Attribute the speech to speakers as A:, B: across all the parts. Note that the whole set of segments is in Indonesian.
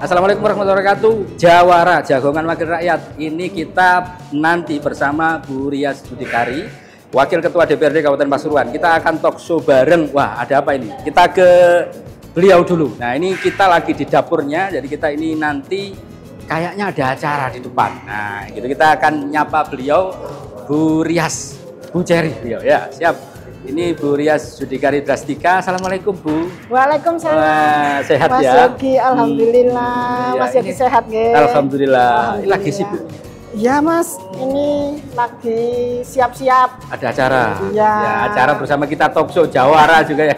A: Assalamualaikum warahmatullahi wabarakatuh. Jawara, Jagongan Wakil Rakyat. Ini kita nanti bersama Bu Rias Judikari, Wakil Ketua DPRD Kabupaten Pasuruan. Kita akan talk show bareng. Wah, ada apa ini? Kita ke beliau dulu. Nah, ini kita lagi di dapurnya. Jadi kita ini nanti kayaknya ada acara di depan. Nah, gitu kita akan nyapa beliau, Bu Rias, Bu Cherry beliau. Ya, siap. Ini Bu Rias Judikari Drastika. Assalamualaikum Bu.
B: Waalaikumsalam.
A: Wah, sehat
B: Mas
A: ya?
B: Yogi, alhamdulillah.
A: Ya,
B: Mas Yogi sehat nggih.
A: Alhamdulillah. Ini lagi sibuk.
B: Iya Mas, ini lagi siap-siap.
A: Ada acara.
B: Iya.
A: Ya, acara bersama kita talk show Jawara juga ya.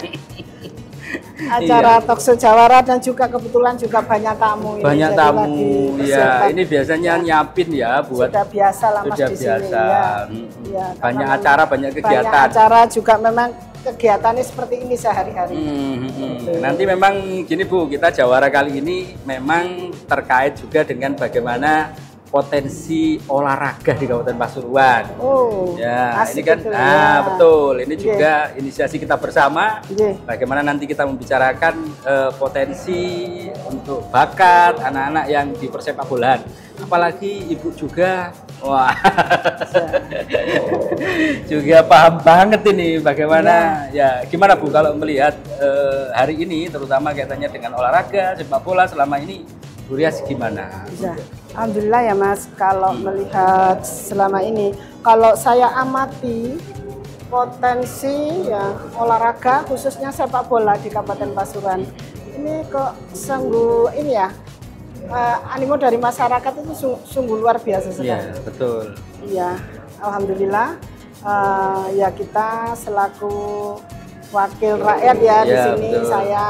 B: Acara
A: Iya.
B: talk show Jawara dan juga kebetulan juga banyak tamu.
A: Banyak
B: Jadi
A: tamu.
B: lagi
A: Ya,
B: persiapan.
A: ini biasanya nyiapin ya buat
B: Sudah biasa lah Mas
A: sudah
B: di sini.
A: biasa.
B: Ya.
A: Mm.
B: Ya,
A: Banyak
B: karena
A: acara, banyak kegiatan.
B: Banyak acara juga memang kegiatannya seperti ini sehari-hari.
A: Nanti memang gini Bu, kita Jawara kali ini memang terkait juga dengan bagaimana potensi olahraga di Kabupaten Pasuruan.
B: Oh,
A: Ya, ini
B: asik
A: kan,
B: itu,
A: betul. Ini
B: Oke.
A: juga inisiasi kita bersama.
B: Oke.
A: Bagaimana nanti kita membicarakan potensi untuk bakat anak-anak yang di persepak bolaan. Apalagi Ibu juga, wah, juga paham banget ini bagaimana. Ya, gimana Bu kalau melihat hari ini, terutama kaitannya dengan olahraga sepak bola selama ini, Bu Rias gimana?
B: Ya, alhamdulillah ya Mas, kalau melihat selama ini, kalau saya amati potensi ya olahraga khususnya sepak bola di Kabupaten Pasuruan ini kok sungguh ini ya, animo dari masyarakat itu sungguh luar biasa sekali.
A: Iya, betul.
B: Iya, alhamdulillah ya kita selaku wakil rakyat ya di
A: Ya,
B: sini
A: betul.
B: saya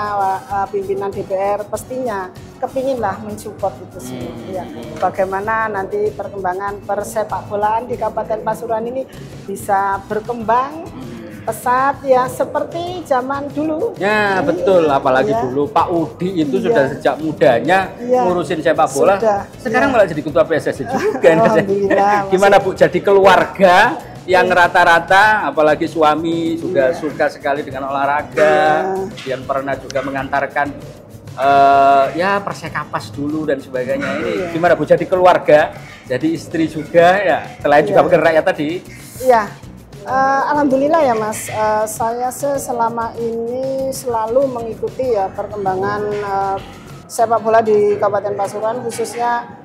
B: pimpinan DPR pastinya kepinginlah mensupport itu sih. Ya, bagaimana nanti perkembangan persepak bolaan di Kabupaten Pasuruan ini bisa berkembang pesat ya seperti zaman dulu.
A: Ya betul, apalagi
B: Ya.
A: dulu Pak Udi itu
B: Iya.
A: sudah sejak mudanya
B: Iya.
A: ngurusin sepak bola.
B: Sudah,
A: Sekarang
B: iya.
A: malah jadi ketua PSSI juga.
B: Alhamdulillah,
A: Gimana Bu, jadi keluarga yang rata-rata, apalagi suami sudah suka sekali dengan olahraga, yang pernah juga mengantarkan ya Persekapas dulu dan sebagainya. Ini gimana Bu, jadi keluarga, jadi istri juga ya, selain juga wakil rakyat tadi.
B: Iya. Alhamdulillah ya Mas, saya selama ini selalu mengikuti ya perkembangan sepak bola di Kabupaten Pasuruan khususnya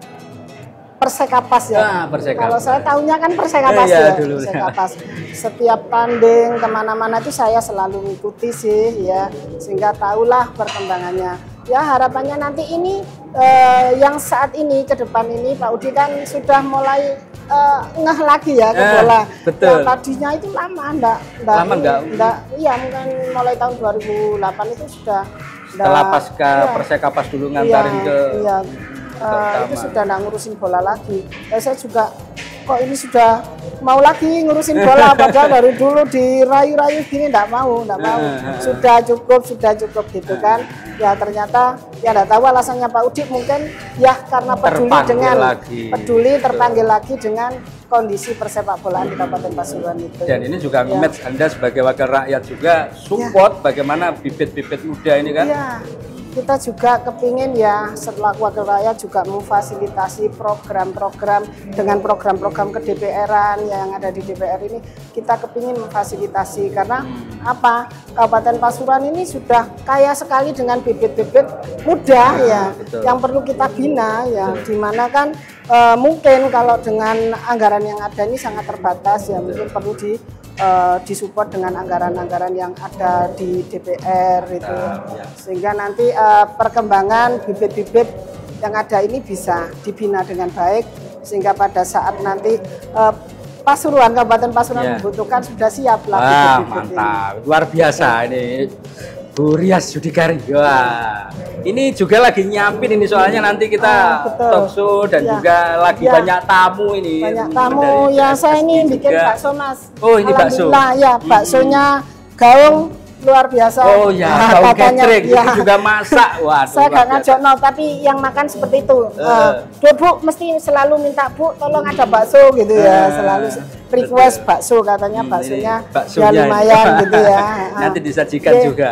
B: Persekapas ya.
A: Persekapas.
B: Kalau saya tahunya kan Persekapas
A: Iya,
B: ya,
A: dulu.
B: Persekapas. Setiap tanding kemana-mana itu saya selalu mengikuti sih ya, sehingga tahulah perkembangannya. Ya harapannya nanti ini yang saat ini ke depan ini Pak Udi kan sudah mulai ngeh lagi ya ke bola.
A: Betul.
B: Yang tadinya itu lama, enggak, iya mungkin mulai tahun 2008 itu sudah
A: Setelah pasca Persekapas dulu ngantarin ke
B: itu sudah enggak ngurusin bola lagi. Dan saya juga kok ini sudah mau lagi ngurusin bola padahal dari dulu dirayu-rayu gini enggak mau. Sudah cukup gitu kan. Ya ternyata ya enggak tahu alasannya Pak Udi mungkin ya karena peduli terpanggil lagi dengan kondisi persepak bolaan di Kabupaten Pasuruan itu.
A: Dan ini juga nge-match Anda sebagai wakil rakyat juga support bagaimana bibit-bibit muda ini kan.
B: Iya. Kita juga kepingin ya setelah wakil rakyat juga memfasilitasi program-program dengan program-program ke DPR-an yang ada di DPR ini, kita kepingin memfasilitasi karena apa, Kabupaten Pasuruan ini sudah kaya sekali dengan bibit-bibit muda ya
A: betul.
B: yang perlu kita bina ya, dimana kan mungkin kalau dengan anggaran yang ada ini sangat terbatas ya, mungkin perlu disupport dengan anggaran-anggaran yang ada di DPR itu, sehingga nanti perkembangan bibit-bibit yang ada ini bisa dibina dengan baik sehingga pada saat nanti Pasuruan, Kabupaten Pasuruan membutuhkan sudah siap lah bibit-bibit
A: mantap, luar biasa ini Bu Rias Judikari. Wah, ini juga lagi nyiapin ini soalnya nanti kita talk show dan juga lagi banyak tamu ini.
B: Banyak tamu ya, saya ini bikin bakso Mas.
A: Oh ini bakso.
B: Alhamdulillah ya, baksonya gaung luar biasa.
A: Oh ya, gaung catering itu juga masak. Waduh,
B: saya gak ngajak tapi yang makan seperti itu. Bu mesti selalu minta Bu tolong ada bakso gitu ya, selalu request bakso katanya baksonya ya lumayan gitu ya.
A: Nanti disajikan juga.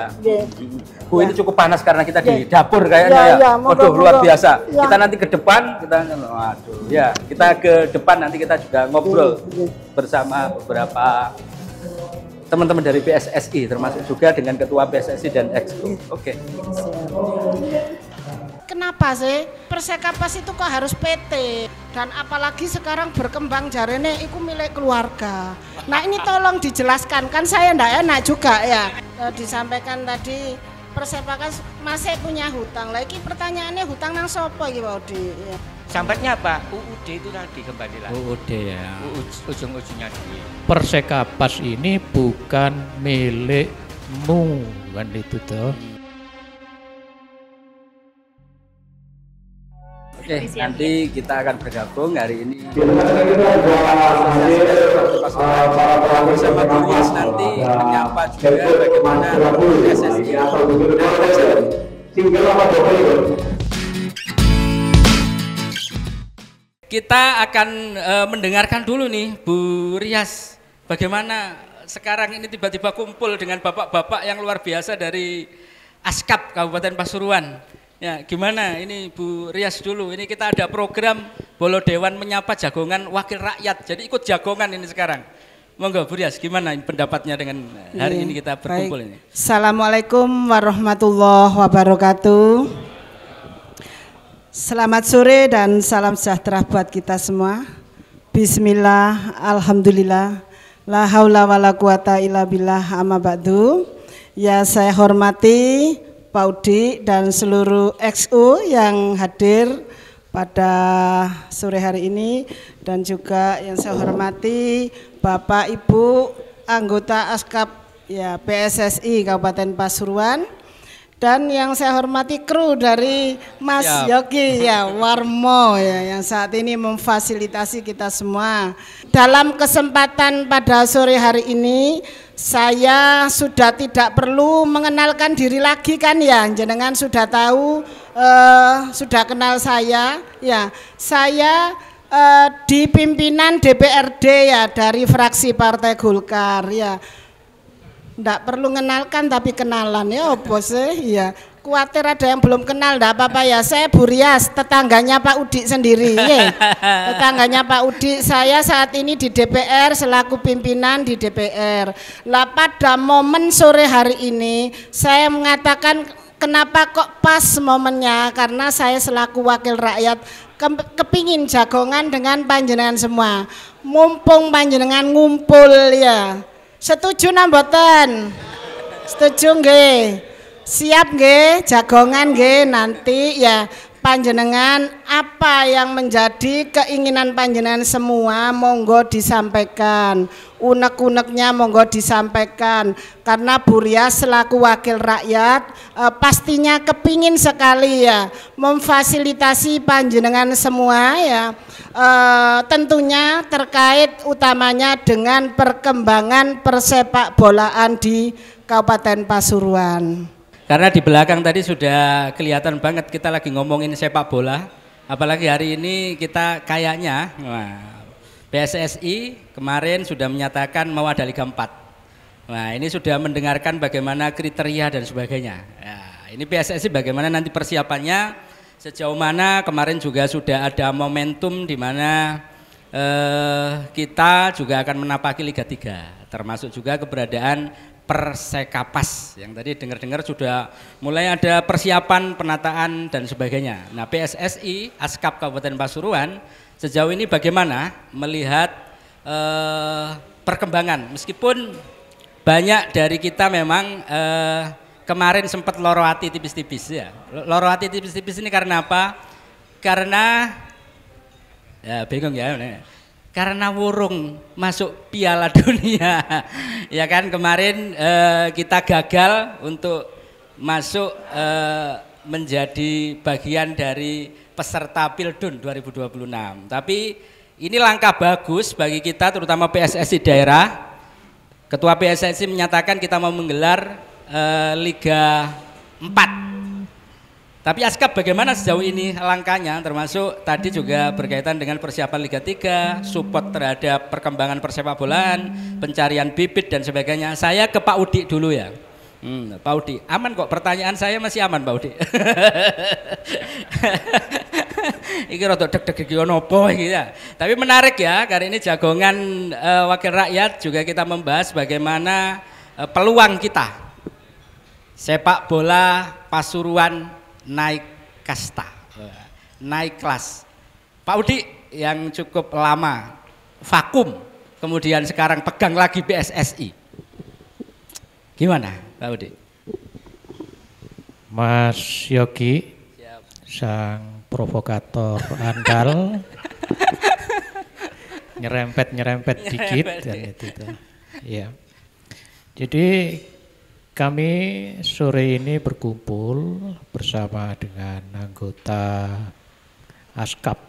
A: Bu,
B: Ya.
A: ini cukup panas karena kita di
B: Ya.
A: dapur kayaknya
B: Ya,
A: ya.
B: ya, monggo,
A: Waduh, luar
B: monggo.
A: biasa.
B: Ya.
A: Kita nanti ke depan, kita ke depan nanti kita juga ngobrol
B: Ya.
A: bersama beberapa teman-teman dari PSSI, termasuk juga dengan Ketua PSSI dan Exco. Oke.
B: Kenapa sih Persekapas itu kok harus PT? Dan apalagi sekarang berkembang jarene itu milik keluarga. Nah ini tolong dijelaskan, kan saya ndak enak juga ya. Disampaikan tadi Persekapas masih punya hutang. Lagi pertanyaannya hutang nang sopo iki Pak Udi? Ya.
C: Sambatnya apa? UUD itu tadi kembali lagi.
D: UUD ya.
C: Ujung-ujungnya di
D: Persekapas ini bukan milikmu kan itu toh.
A: Oke, nanti kita akan bergabung hari ini bersama Buryas nanti menyapa juga bagaimana PSSI. Kita akan mendengarkan dulu nih Bu Rias, bagaimana sekarang ini tiba-tiba kumpul dengan bapak-bapak yang luar biasa dari Askap Kabupaten Pasuruan. Ya, gimana ini Bu Rias dulu, ini kita ada program Bolo Dewan menyapa jagongan wakil rakyat, jadi ikut jagongan ini sekarang. Monggo Bu Rias, gimana pendapatnya dengan hari ini kita berkumpul ini?
B: Assalamualaikum warahmatullahi wabarakatuh. Selamat sore dan salam sejahtera buat kita semua. Bismillah, alhamdulillah, la haula wala quwata illa billah, amma ba'du. Ya saya hormati Pak Udi dan seluruh XU yang hadir pada sore hari ini, dan juga yang saya hormati Bapak Ibu anggota Askap ya PSSI Kabupaten Pasuruan, dan yang saya hormati kru dari Mas Yogi ya Warmo ya yang saat ini memfasilitasi kita semua. Dalam kesempatan pada sore hari ini saya sudah tidak perlu mengenalkan diri lagi kan ya, jenengan sudah tahu, sudah kenal saya ya. Saya di pimpinan DPRD ya dari fraksi Partai Golkar ya. Nggak perlu mengenalkan tapi kenalan ya opo sih ya. Kuatir ada yang belum kenal, enggak apa-apa ya. Saya Bu Rias, tetangganya Pak Udi sendiri ya. Tetangganya Pak Udi, saya saat ini di DPR selaku pimpinan di DPR. Lah pada momen sore hari ini saya mengatakan kenapa kok pas momennya, karena saya selaku wakil rakyat kepingin jagongan dengan panjenengan semua. Mumpung panjenengan ngumpul ya. Setuju namboten? Setuju nggih? Siap nggih, jagongan nggih nanti ya panjenengan apa yang menjadi keinginan panjenengan semua monggo disampaikan. Unek-uneknya monggo disampaikan, karena Bu Rias selaku wakil rakyat pastinya kepingin sekali ya memfasilitasi panjenengan semua ya, tentunya terkait utamanya dengan perkembangan persepak bolaan di Kabupaten Pasuruan.
A: Karena di belakang tadi sudah kelihatan banget kita lagi ngomongin sepak bola, apalagi hari ini kita kayaknya PSSI kemarin sudah menyatakan mau ada Liga 4. Nah ini sudah mendengarkan bagaimana kriteria dan sebagainya. Ya, ini PSSI bagaimana nanti persiapannya, sejauh mana. Kemarin juga sudah ada momentum di mana kita juga akan menapaki Liga 3, termasuk juga keberadaan Persekapas yang tadi dengar-dengar sudah mulai ada persiapan penataan dan sebagainya. Nah PSSI Askap Kabupaten Pasuruan sejauh ini bagaimana melihat perkembangan, meskipun banyak dari kita memang kemarin sempat loro hati tipis-tipis ya. Loro hati tipis-tipis ini karena apa? Karena ya bingung ya. Karena wurung masuk Piala Dunia, ya kan kemarin kita gagal untuk masuk menjadi bagian dari peserta Pildun 2026. Tapi ini langkah bagus bagi kita, terutama PSSI daerah. Ketua PSSI menyatakan kita mau menggelar Liga 4. Tapi Askap bagaimana sejauh ini langkahnya, termasuk tadi juga berkaitan dengan persiapan Liga 3, support terhadap perkembangan persepak bolaan, pencarian bibit dan sebagainya. Saya ke Pak Udi dulu ya. Pak Udi, aman kok, pertanyaan saya masih aman Pak Udi. Iki rada deg-deg iki ono apa iki ya. Tapi menarik ya, kali ini Jagongan Wakil Rakyat juga kita membahas bagaimana peluang kita sepak bola Pasuruan naik kasta, naik kelas. Pak Udi yang cukup lama vakum, kemudian sekarang pegang lagi PSSI. Gimana Pak Udi?
D: Mas Yogi, sang provokator andal, nyerempet dikit dan itu tuh. Ya. Jadi kami sore ini berkumpul bersama dengan anggota ASKAP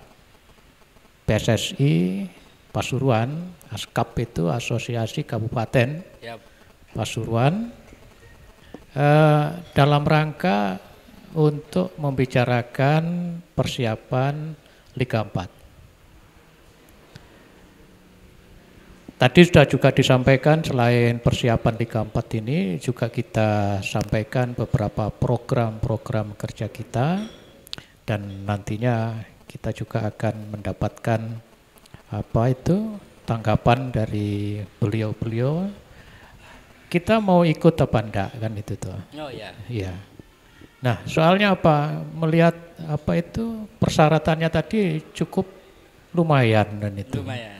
D: PSSI Pasuruan. ASKAP itu Asosiasi Kabupaten Pasuruan, dalam rangka untuk membicarakan persiapan Liga 4. Tadi sudah juga disampaikan, selain persiapan Liga 4 ini juga kita sampaikan beberapa program-program kerja kita, dan nantinya kita juga akan mendapatkan tanggapan dari beliau-beliau. Kita mau ikut apa enggak kan itu tuh.
A: Oh ya.
D: Iya. Nah, soalnya apa? Melihat persyaratannya tadi cukup lumayan dan itu.
A: Lumayan.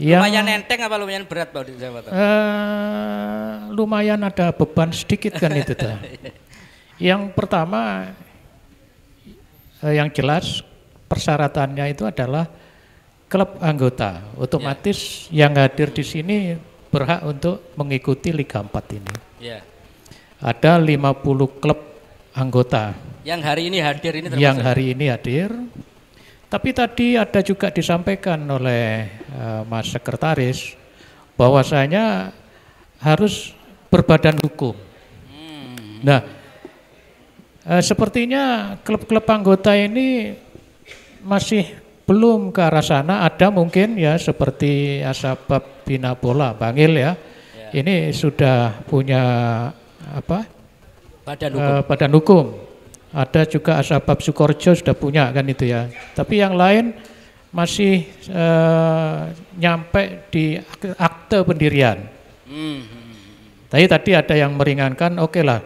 A: Lumayan enteng apa lumayan berat Pak Udi?
D: Lumayan ada beban sedikit kan itu tuh. Yang pertama yang jelas persyaratannya itu adalah klub anggota. Otomatis yang hadir di sini berhak untuk mengikuti Liga 4 ini.
A: Ya.
D: Ada 50 klub anggota.
A: Yang hari ini hadir ini termasuk?
D: Yang hari ini hadir. Tapi tadi ada juga disampaikan oleh Mas Sekretaris bahwasanya harus berbadan hukum. Nah, sepertinya klub-klub anggota ini masih belum ke arah sana. Ada mungkin ya seperti Asabab Bina Bola Bangil ya. Ini sudah punya badan hukum. Ada juga Asabab Sukorjo sudah punya kan itu ya. Tapi yang lain masih nyampe di akte pendirian. Tapi tadi ada yang meringankan, oke lah.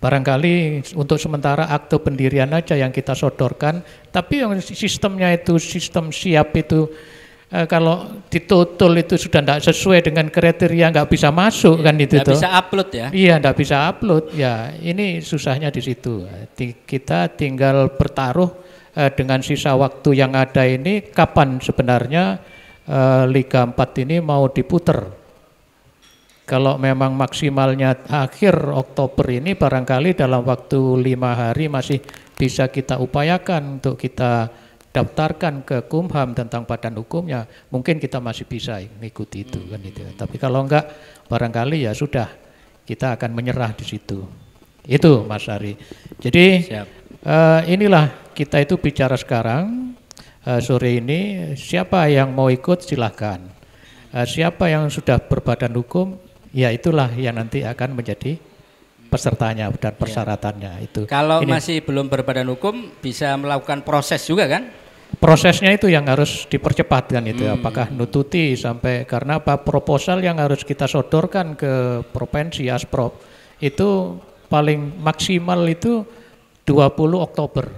D: Barangkali untuk sementara akte pendirian aja yang kita sodorkan, tapi yang sistemnya itu sistem siap itu kalau ditutul itu sudah tidak sesuai dengan kriteria nggak bisa masuk kan itu
A: nggak bisa upload ya?
D: Iya, nggak bisa upload ya. Ini susahnya di situ. Kita tinggal bertaruh dengan sisa waktu yang ada ini kapan sebenarnya Liga 4 ini mau diputer. Kalau memang maksimalnya akhir Oktober ini barangkali dalam waktu 5 hari masih bisa kita upayakan untuk kita daftarkan ke Kumham tentang badan hukumnya, mungkin kita masih bisa mengikuti itu kan itu. Tapi kalau enggak barangkali ya sudah kita akan menyerah di situ. Itu Mas Ari. Jadi inilah kita itu bicara sekarang sore ini, siapa yang mau ikut silahkan. Siapa yang sudah berbadan hukum, ya itulah yang nanti akan menjadi pesertanya dan persyaratannya itu.
A: Kalau masih belum berbadan hukum bisa melakukan proses juga kan?
D: Prosesnya itu yang harus dipercepat kan itu. Apakah nututi sampai karena apa proposal yang harus kita sodorkan ke provinsi Asprop itu paling maksimal itu 20 Oktober.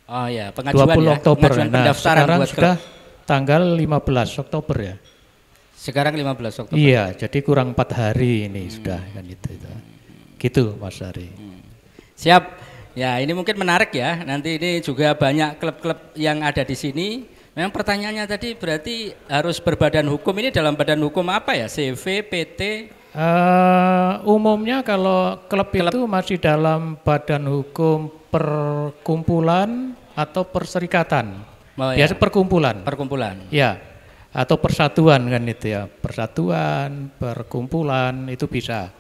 A: Oh ya, pengajuan
D: 20 Oktober.
A: Nah,
D: sekarang sudah tanggal 15 Oktober ya.
A: Sekarang 15 Oktober.
D: Iya, jadi kurang 4 hari ini sudah kan itu. Gitu Mas Ari.
A: Siap. Ya, ini mungkin menarik ya. Nanti ini juga banyak klub-klub yang ada di sini. Memang pertanyaannya tadi berarti harus berbadan hukum, ini dalam badan hukum apa ya? CV, PT?
D: Umumnya kalau klub itu masih dalam badan hukum perkumpulan atau perserikatan.
A: Oh,
D: biasa
A: ya.
D: Perkumpulan.
A: Perkumpulan.
D: Ya. Atau persatuan kan itu ya. Persatuan, perkumpulan itu bisa.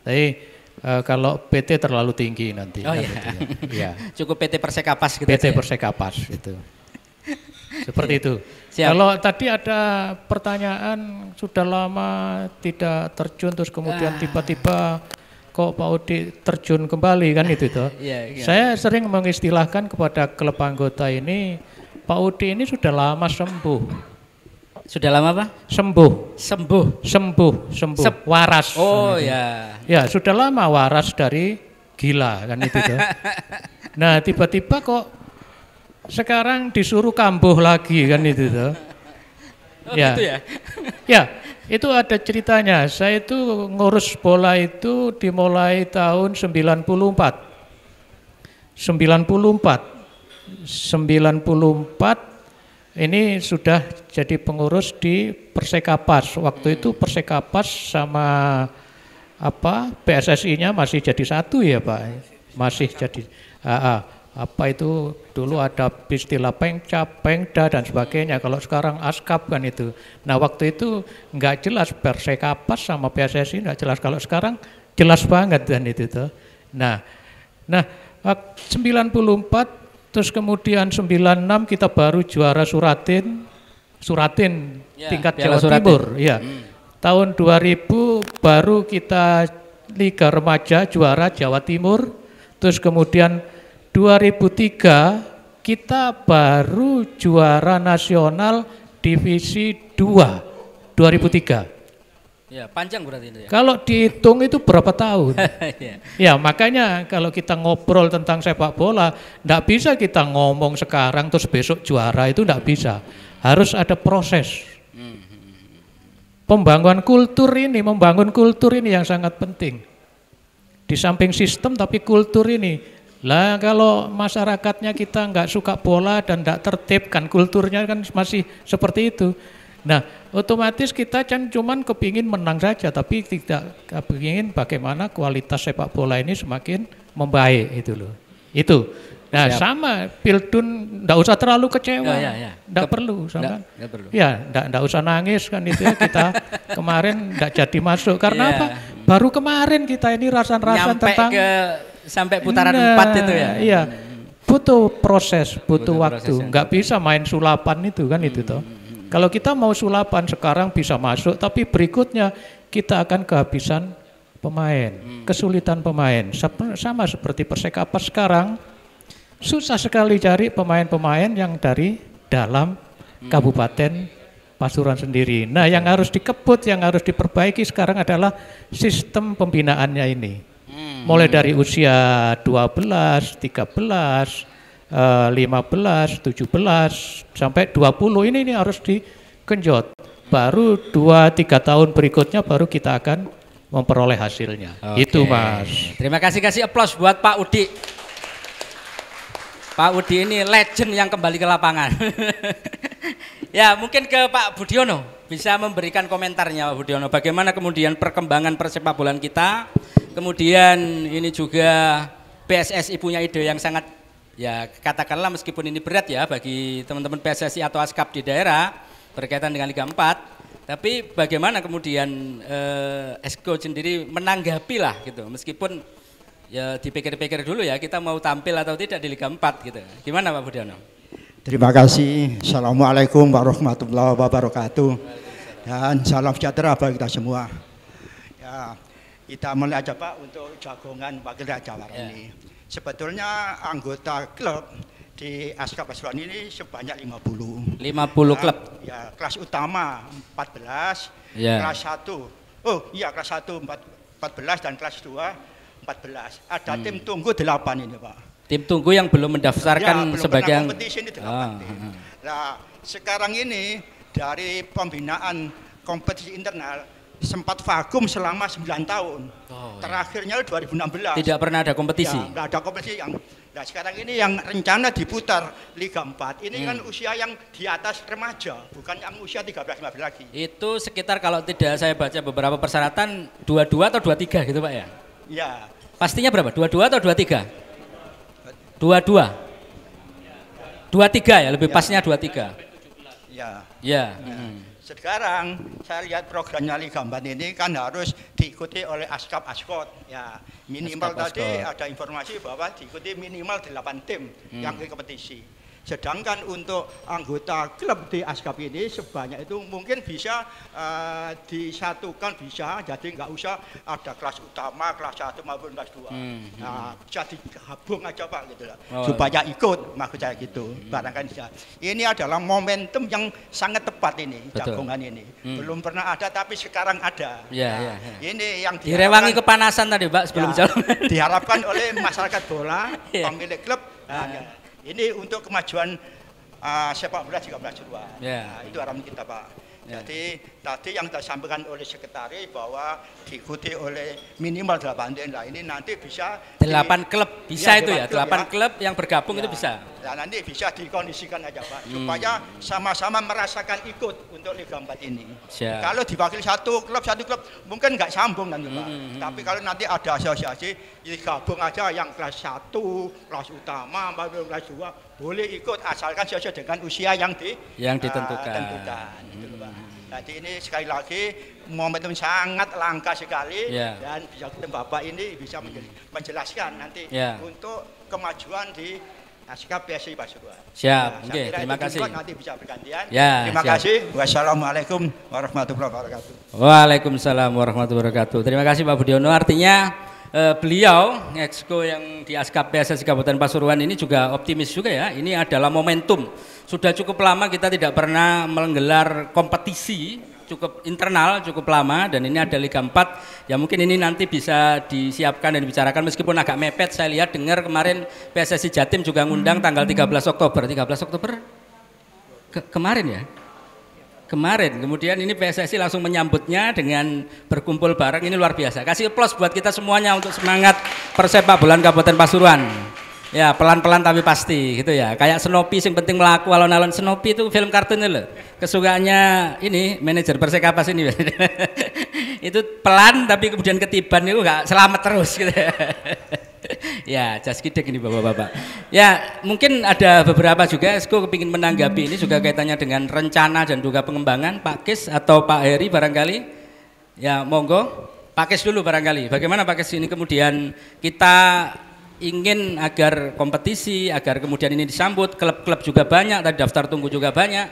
D: Tapi kalau PT terlalu tinggi nanti.
A: Oh
D: kan
A: iya.
D: itu ya. Ya.
A: Cukup PT Persekapas gitu.
D: PT
A: aja.
D: Persekapas itu. Seperti itu.
A: Siap.
D: Kalau tadi ada pertanyaan sudah lama tidak terjun terus kemudian tiba-tiba kok Pak Udi terjun kembali kan itu toh.
A: Iya.
D: Saya sering mengistilahkan kepada klub anggota ini, Pak Udi ini sudah lama sembuh.
A: Sudah lama Pak?
D: Sembuh, waras.
A: Oh ya.
D: Ya, sudah lama waras dari gila kan itu toh. Nah, tiba-tiba kok sekarang disuruh kambuh lagi kan itu toh.
A: Oh, gitu ya?
D: Ya, itu ada ceritanya. Saya itu ngurus bola itu dimulai tahun 94. Ini sudah jadi pengurus di Persekapas. Waktu itu Persekapas sama PSSI-nya masih jadi satu ya Pak. Masih jadi apa itu dulu ada istilah Pengcap, Pengda dan sebagainya. Kalau sekarang Askap kan itu. Nah waktu itu nggak jelas Persekapas sama PSSI nggak jelas. Kalau sekarang jelas banget kan itu tuh. Nah 94 terus kemudian 96 kita baru juara Suratin ya, tingkat Jawa Timur. Ya. Tahun 2000 baru kita Liga Remaja juara Jawa Timur. Terus kemudian 2003 kita baru juara nasional divisi 2 2003.
A: Ya, panjang berarti itu ya.
D: Kalau dihitung itu berapa tahun? Ya, makanya kalau kita ngobrol tentang sepak bola, enggak bisa kita ngomong sekarang terus besok juara, itu enggak bisa. Harus ada proses. Membangun kultur ini yang sangat penting. Di samping sistem tapi kultur ini. Lah kalau masyarakatnya kita enggak suka bola dan enggak tertib kan kulturnya kan masih seperti itu. Nah, otomatis kita kan cuman kepingin menang saja, tapi tidak kepingin bagaimana kualitas sepak bola ini semakin membaik itu loh. Itu. Nah, sama Pildun enggak usah terlalu kecewa. Enggak perlu sama. Enggak perlu. Ya, enggak usah nangis kan itu ya kita kemarin enggak jadi masuk karena apa? Baru kemarin kita ini rasan-rasan tentang
A: sampai putaran 4 itu ya.
D: Iya. Butuh proses, butuh waktu. Enggak bisa main sulapan itu kan itu toh. Kalau kita mau sulapan sekarang bisa masuk, tapi berikutnya kita akan kehabisan pemain, kesulitan pemain. Sama seperti Persekapas sekarang, susah sekali cari pemain-pemain yang dari dalam Kabupaten Pasuruan sendiri. Nah, yang harus dikebut, yang harus diperbaiki sekarang adalah sistem pembinaannya ini. Mulai dari usia 12, 13, 15, 17 sampai 20 ini harus digenjot. Baru 2-3 tahun berikutnya baru kita akan memperoleh hasilnya. Itu Mas.
A: Terima kasih aplaus buat Pak Udi. Pak Udi ini legend yang kembali ke lapangan. Ya mungkin ke Pak Budiono bisa memberikan komentarnya Pak Budiono. Bagaimana kemudian perkembangan persepak bolaan kita. Kemudian ini juga PSSI punya ide yang sangat ya katakanlah meskipun ini berat ya bagi teman-teman PSSI atau Askap di daerah berkaitan dengan Liga 4, tapi bagaimana kemudian Esko sendiri menanggapi lah gitu, meskipun ya dipikir-pikir dulu ya kita mau tampil atau tidak di Liga 4 gitu. Gimana Pak Budiono?
E: Terima kasih. Assalamualaikum warahmatullahi wabarakatuh. Dan salam sejahtera bagi kita semua. Ya, kita mulai aja Pak untuk jagongan Wakil Rakyat Jawara ini. Sebetulnya anggota klub di Askap Pasuruan ini sebanyak 50
A: klub.
E: Ya, kelas utama 14, kelas 1. Oh iya, kelas 1 14 dan kelas 2 14. Ada tim tunggu 8 ini, Pak.
A: Tim tunggu yang belum mendaftarkan sebagai
E: kompetisi ini 8 tim. Nah, sekarang ini dari pembinaan kompetisi internal sempat vakum selama 9 tahun. Terakhirnya 2016.
A: Tidak pernah ada kompetisi.
E: Ya, tidak ada kompetisi yang. Nah sekarang ini yang rencana diputar Liga 4 ini kan usia yang di atas remaja, bukan yang usia 13-15 lagi.
A: Itu sekitar kalau tidak saya baca beberapa persyaratan 22 atau 23 gitu Pak ya?
E: Ya.
A: Pastinya berapa? 22 atau 23? 22. 23 ya, lebih pasnya 23.
E: Ya.
A: Ya.
E: Sekarang saya lihat programnya Liga 4 ini kan harus diikuti oleh Askap Askot. Ya, minimal tadi ada informasi bahwa diikuti minimal 8 tim yang ke kompetisi. Sedangkan untuk anggota klub di ASKAP ini sebanyak itu mungkin bisa disatukan, bisa, jadi nggak usah ada kelas utama, kelas 1 maupun kelas 2. Nah, bisa digabung aja Pak gitu lah. Supaya ikut, maksud saya gitu. Barangkali bisa. Ini adalah momentum yang sangat tepat ini, jagongan ini. Belum pernah ada tapi sekarang ada. Ini yang
A: direwangi kepanasan tadi Pak sebelum jalan.
E: Diharapkan oleh masyarakat bola, pemilik klub. Ini untuk kemajuan sepak bola juga Pasuruan. Nah, itu harapan kita Pak. Jadi tadi yang disampaikan oleh sekretaris bahwa diikuti oleh minimal 8 tim. Nah ini nanti bisa
A: 8 klub bisa itu ya, 8 klub yang bergabung itu bisa.
E: Nah nanti bisa dikondisikan aja Pak, supaya sama-sama merasakan ikut untuk Liga 4 ini. Kalau diwakili satu klub mungkin nggak sambung nanti Pak. Tapi kalau nanti ada asosiasi, digabung aja yang kelas 1, kelas utama, kelas 2 boleh ikut asalkan sesuai dengan usia yang ditentukan. Gitu, Pak. Jadi ini sekali lagi momentum sangat langka sekali dan bisa Bapak ini bisa menjelaskan nanti untuk kemajuan di ASKAP PSSI Pasuruan.
A: Siap, oke, terima kasih.
E: Nanti bisa bergantian.
A: Terima
E: kasih. Wassalamualaikum warahmatullahi wabarakatuh.
A: Waalaikumsalam warahmatullahi wabarakatuh. Terima kasih Pak Budiono. Artinya beliau Exco yang di ASKAP PSSI Kabupaten Pasuruan ini juga optimis juga ya. Ini adalah momentum. Sudah cukup lama kita tidak pernah menggelar kompetisi cukup internal, cukup lama, dan ini ada Liga 4 ya mungkin ini nanti bisa disiapkan dan dibicarakan meskipun agak mepet. Saya lihat dengar kemarin PSSI Jatim juga ngundang tanggal 13 Oktober kemarin ya. Kemarin, kemudian ini PSSI langsung menyambutnya dengan berkumpul bareng, ini luar biasa. Kasih aplaus buat kita semuanya untuk semangat persepak bolaan Kabupaten Pasuruan. Ya pelan-pelan tapi pasti gitu ya. Kayak Snoopy yang penting melaku alon-alon. Snoopy itu film kartunnya loh. Kesukaannya ini manajer Persekapas ini. Itu pelan tapi kemudian ketiban itu nggak selamat terus gitu. Ya jas kidek ini bapak-bapak. Ya mungkin ada beberapa juga Esko kepingin menanggapi ini juga kaitannya dengan rencana dan juga pengembangan Pak Kis atau Pak Heri barangkali. Ya monggo Pak Kis dulu barangkali. Bagaimana Pak Kis ini kemudian kita ingin agar kompetisi, agar kemudian ini disambut, klub-klub juga banyak, tadi daftar tunggu juga banyak.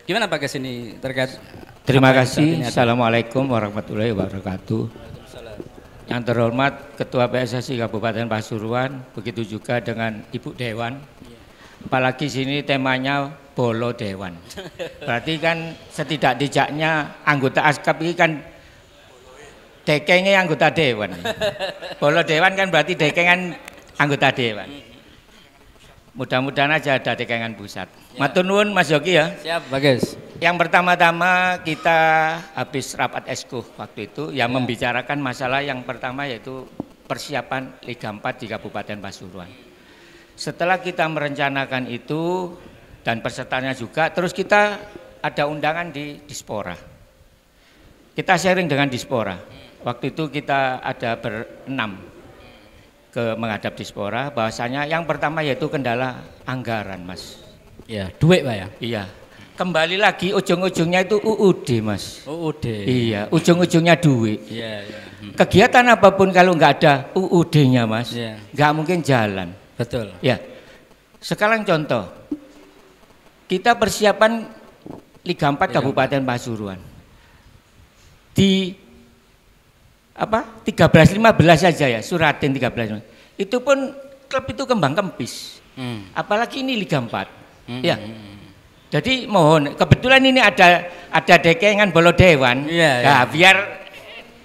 A: Gimana Pak Kes ini terkait?
C: Terima kasih. Assalamualaikum warahmatullahi wabarakatuh. Yang terhormat Ketua PSSI Kabupaten Pasuruan, begitu juga dengan Ibu Dewan. Apalagi sini temanya Bolo Dewan. Berarti kan setidak-tidaknya anggota ASKAP ini kan dekengnya anggota Dewan. Bolo Dewan kan berarti dekengan anggota Dewan. Mudah-mudahan aja ada dekangan pusat. Matur nuwun Mas Yogi ya.
A: Siap, bagus.
C: Yang pertama-tama kita habis rapat Esko waktu itu yang membicarakan masalah yang pertama yaitu persiapan Liga 4 di Kabupaten Pasuruan. Setelah kita merencanakan itu dan pesertanya juga, terus kita ada undangan di Dispora. Kita sharing dengan Dispora. Waktu itu kita ada berenam menghadap Dispora, bahwasanya yang pertama yaitu kendala anggaran Mas.
A: Ya, duit Pak ya?
C: Iya. Kembali lagi ujung-ujungnya itu UUD Mas.
A: UUD.
C: Iya, ujung-ujungnya duit.
A: Iya, iya.
C: Kegiatan apapun kalau nggak ada UUD-nya Mas, nggak mungkin jalan.
A: Betul.
C: Ya. Sekarang contoh, kita persiapan Liga 4 Kabupaten Pasuruan. Di 13-15 saja ya, Suratin 13. Itu pun klub itu kembang kempis. Apalagi ini Liga 4. Ya. Jadi mohon, kebetulan ini ada dekengan Bolo Dewan. Nah, biar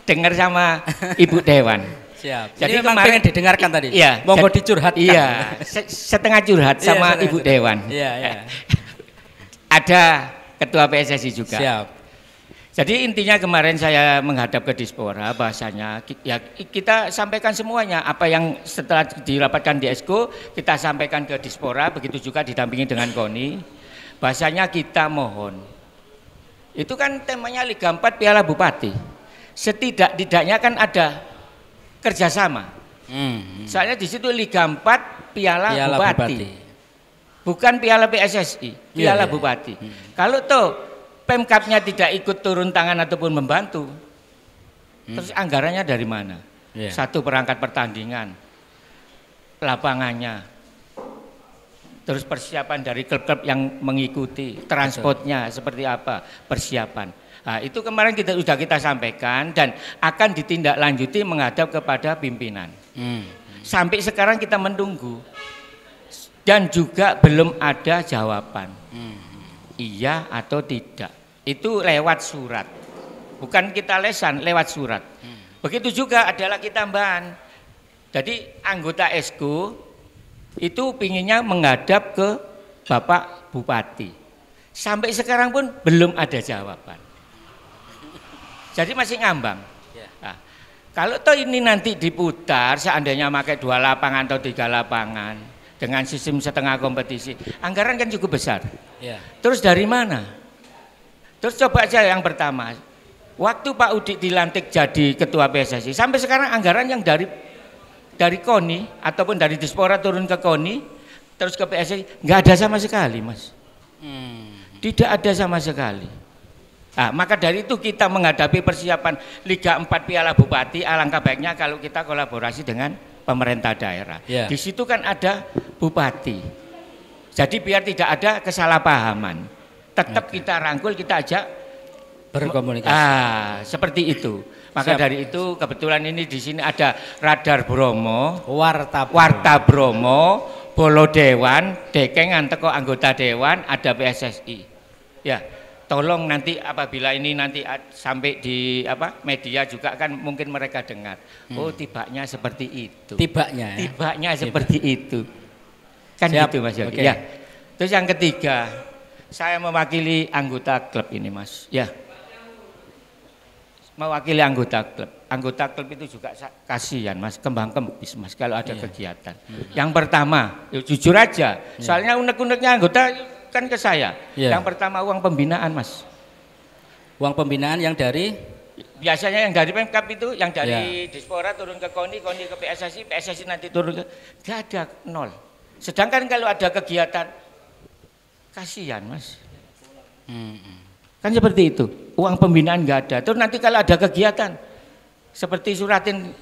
C: dengar sama Ibu Dewan.
A: Siap. Jadi memang pengen didengarkan tadi.
C: Iya.
A: Monggo dicurhatkan.
C: Iya. Setengah curhat sama Ibu Dewan.
A: Iya, iya.
C: Ada Ketua PSSI juga.
A: Siap.
C: Jadi intinya kemarin saya menghadap ke Dispora, bahasanya ya kita sampaikan semuanya apa yang setelah dirapatkan di Esko kita sampaikan ke Dispora, begitu juga didampingi dengan KONI, bahasanya kita mohon. Itu kan temanya Liga 4 Piala Bupati. Setidak-tidaknya kan ada kerjasama. Soalnya di situ Liga 4 Piala Bupati. Bukan Piala PSSI, Piala Bupati. Kalau tuh Pemkapnya tidak ikut turun tangan ataupun membantu, terus anggarannya dari mana? Satu perangkat pertandingan, lapangannya, terus persiapan dari klub-klub yang mengikuti, transportnya seperti apa, persiapan. Nah, itu kemarin sudah kita sampaikan dan akan ditindaklanjuti menghadap kepada pimpinan. Sampai sekarang kita menunggu dan juga belum ada jawaban. Iya atau tidak. Itu lewat surat. Bukan kita lesan, lewat surat. Begitu juga ada lagi tambahan. Jadi anggota Esko itu pinginnya menghadap ke Bapak Bupati. Sampai sekarang pun belum ada jawaban. Jadi masih ngambang. Nah, kalau toh ini nanti diputar, seandainya pakai 2 lapangan atau 3 lapangan dengan sistem setengah kompetisi, anggaran kan cukup besar. Terus dari mana? Terus coba aja yang pertama, waktu Pak Udik dilantik jadi ketua PSSI, sampai sekarang anggaran yang dari KONI ataupun dari Dispora turun ke KONI terus ke PSSI nggak ada sama sekali, Mas. Tidak ada sama sekali. Nah, maka dari itu kita menghadapi persiapan Liga 4 Piala Bupati, alangkah baiknya kalau kita kolaborasi dengan pemerintah daerah. Di situ kan ada bupati. Jadi biar tidak ada kesalahpahaman. Tetap kita rangkul, kita ajak
A: berkomunikasi.
C: Seperti itu. Maka dari itu kebetulan ini di sini ada Radar Bromo, Warta Bromo, Bolo Dewan, Dekengan teko anggota dewan, ada PSSI. Ya, tolong nanti apabila ini nanti sampai di media juga kan mungkin mereka dengar. Oh, tibanya seperti itu. Tibanya seperti itu. Kan gitu Mas Yogi. Ya. Terus yang ketiga, saya mewakili anggota klub ini, Mas. Ya. Mewakili anggota klub. Anggota klub itu juga kasihan, Mas, kembang kempis, Mas, kalau ada kegiatan. Yang pertama, jujur aja, soalnya unek-uneknya anggota kan ke saya. Yang pertama uang pembinaan, Mas.
A: Uang pembinaan yang dari?
C: Biasanya yang dari Pemkap itu, yang dari Dispora turun ke KONI, KONI ke PSSI, PSSI nanti turun ke, nggak ada, 0. Sedangkan kalau ada kegiatan, kasihan, Mas. Kan seperti itu, uang pembinaan nggak ada. Terus nanti kalau ada kegiatan, seperti suratin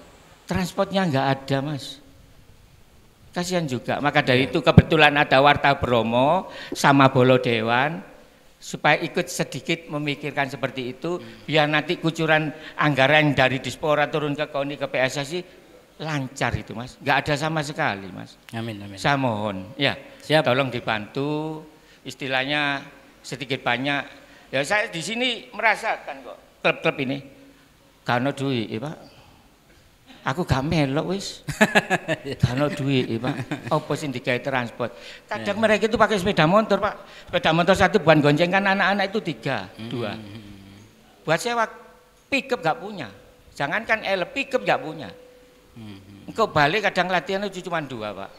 C: transportnya nggak ada, Mas. Kasihan juga. Maka dari itu kebetulan ada Warta Bromo sama Bolo Dewan, supaya ikut sedikit memikirkan seperti itu, biar nanti kucuran anggaran dari Dispora turun ke KONI ke PSSI lancar itu, Mas. Nggak ada sama sekali, Mas.
A: Amin.
C: Saya mohon, ya, tolong dibantu, istilahnya sedikit banyak. Ya saya di sini merasakan kok klub-klub ini kano duit, Pak. Aku gak melok wis. Kano duit, Pak. Apa sing digawe transport. Kadang mereka itu pakai sepeda motor, Pak. Sepeda motor 1 buat goncengkan anak-anak itu 2. Buat sewa pickup gak punya. Jangankan pickup gak punya. Engkau balik kadang latihan itu cuma 2, Pak.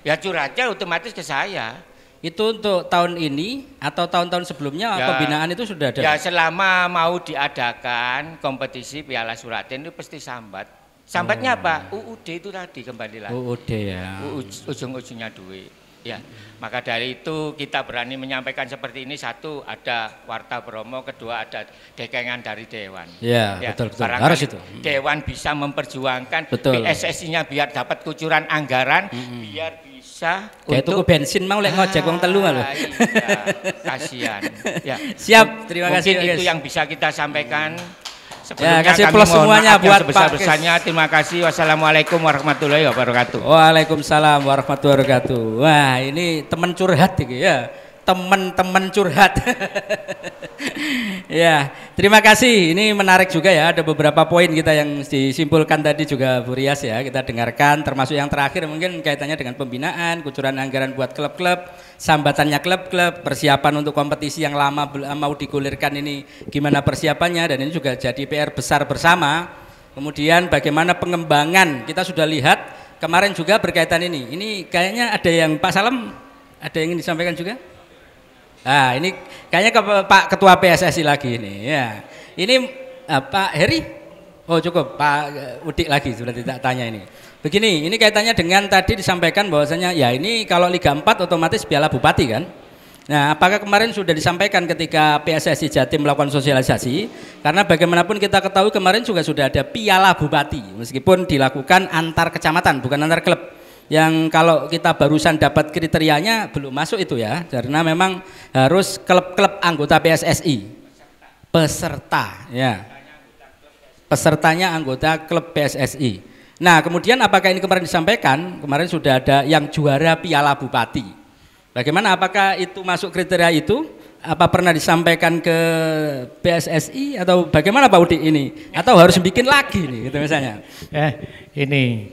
C: Ya curah aja otomatis ke saya.
A: Itu untuk tahun ini atau tahun-tahun sebelumnya pembinaan itu sudah ada? Ya
C: selama mau diadakan kompetisi Piala Suratin itu pasti sambat. Sambatnya apa? UUD itu tadi kembali lagi.
A: UUD ya.
C: Ujung-ujungnya duit. Ya, maka dari itu kita berani menyampaikan seperti ini. Satu, ada Warta Bromo, kedua ada Dekengan dari Dewan.
A: Ya, betul. Harus itu.
C: Dewan bisa memperjuangkan PSSI-nya biar dapat kucuran anggaran, biar bisa
A: kayak tuku bensin mau lek ngojek wong telu lho.
C: Iya, kasihan. Ya.
A: Siap, terima kasih.
C: Mungkin itu yang bisa kita sampaikan.
A: Sebelumnya kasih plus semuanya buat Pak.
C: Terima kasih. Wassalamualaikum warahmatullahi wabarakatuh.
A: Waalaikumsalam warahmatullahi wabarakatuh. Wah, ini teman curhat iki ya. Teman-teman curhat. Ya, terima kasih. Ini menarik juga ya. Ada beberapa poin kita yang disimpulkan tadi juga Bu Rias ya. Kita dengarkan, termasuk yang terakhir mungkin kaitannya dengan pembinaan, kucuran anggaran buat klub-klub, sambatannya klub-klub, persiapan untuk kompetisi yang lama mau digulirkan ini gimana persiapannya, dan ini juga jadi PR besar bersama. Kemudian bagaimana pengembangan, kita sudah lihat kemarin juga berkaitan ini. Ini kayaknya ada yang Pak Salam ada yang ingin disampaikan juga? Nah, ini kayaknya ke Pak Ketua PSSI lagi ini ya. Ini Pak Heri? Oh cukup, Pak Udik lagi sudah tidak tanya ini. Begini, ini kaitannya dengan tadi disampaikan bahwasanya ya ini kalau Liga 4 otomatis Piala Bupati kan. Nah, apakah kemarin sudah disampaikan ketika PSSI Jatim melakukan sosialisasi? Karena bagaimanapun kita ketahui kemarin juga sudah ada Piala Bupati, meskipun dilakukan antar kecamatan bukan antar klub. yang kalau kita barusan dapat kriterianya belum masuk itu ya, karena memang harus klub-klub anggota PSSI, peserta ya, pesertanya anggota klub PSSI. Nah kemudian apakah ini kemarin disampaikan, kemarin sudah ada yang juara Piala Bupati, bagaimana, apakah itu masuk kriteria itu? Apa pernah disampaikan ke PSSI atau bagaimana Pak Udi ini? Atau harus bikin lagi nih gitu misalnya?
D: Ini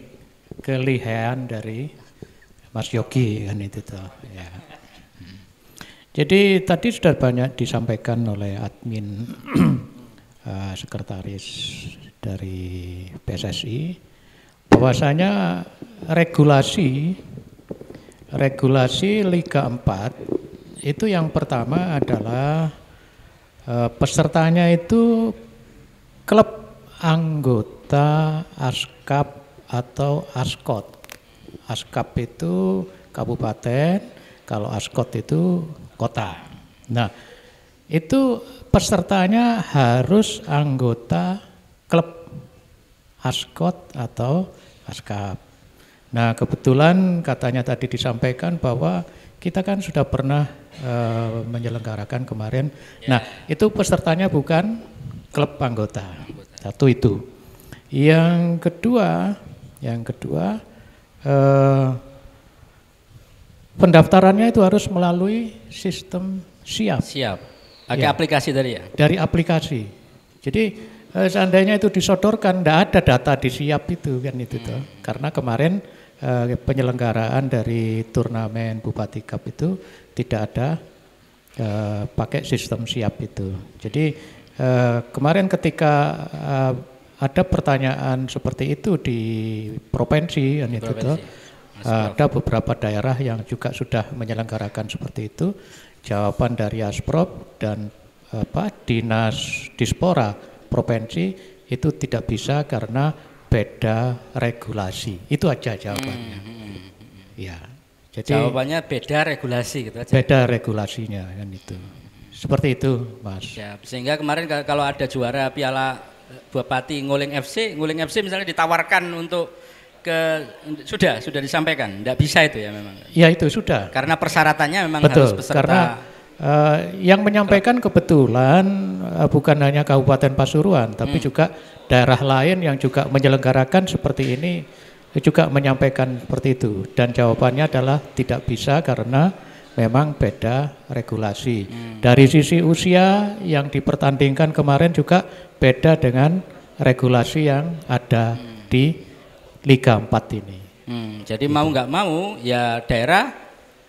D: kelihaan dari Mas Yogi kan itu tuh. Ya. Jadi tadi sudah banyak disampaikan oleh admin sekretaris dari PSSI bahwasanya regulasi Liga 4 itu yang pertama adalah pesertanya itu klub anggota ASKAP atau ASKOT. ASKAP itu kabupaten, kalau ASKOT itu kota. Nah, itu pesertanya harus anggota klub ASKOT atau ASKAP. Nah, kebetulan katanya tadi disampaikan bahwa kita kan sudah pernah menyelenggarakan kemarin. Nah, itu pesertanya bukan klub anggota. Satu itu. Yang kedua, pendaftarannya itu harus melalui sistem SIAP.
A: Siap. Pakai aplikasi tadi ya?
D: Dari aplikasi. Jadi seandainya itu disodorkan, tidak ada data di SIAP itu kan itu tuh. Karena kemarin penyelenggaraan dari turnamen Bupati Cup itu tidak ada pakai sistem SIAP itu. Jadi kemarin ketika ada pertanyaan seperti itu di provinsi, ada beberapa daerah yang juga sudah menyelenggarakan seperti itu. Jawaban dari Asprop dan Dinas Dispora provinsi itu tidak bisa karena beda regulasi. Itu aja jawabannya. Ya. Jadi
A: jawabannya beda regulasi gitu aja.
D: Beda regulasinya kan itu. Seperti itu, Mas.
A: Ya, sehingga kemarin kalau ada juara Piala Bupati Nguling FC misalnya ditawarkan untuk sudah disampaikan, tidak bisa itu ya memang.
D: Ya itu sudah.
A: Karena persyaratannya memang
D: betul,
A: harus peserta.
D: Karena yang menyampaikan kebetulan bukan hanya Kabupaten Pasuruan, tapi juga daerah lain yang juga menyelenggarakan seperti ini juga menyampaikan seperti itu. Dan jawabannya adalah tidak bisa karena memang beda regulasi. Dari sisi usia yang dipertandingkan kemarin juga beda dengan regulasi yang ada di Liga 4 ini.
A: Jadi mau nggak mau ya daerah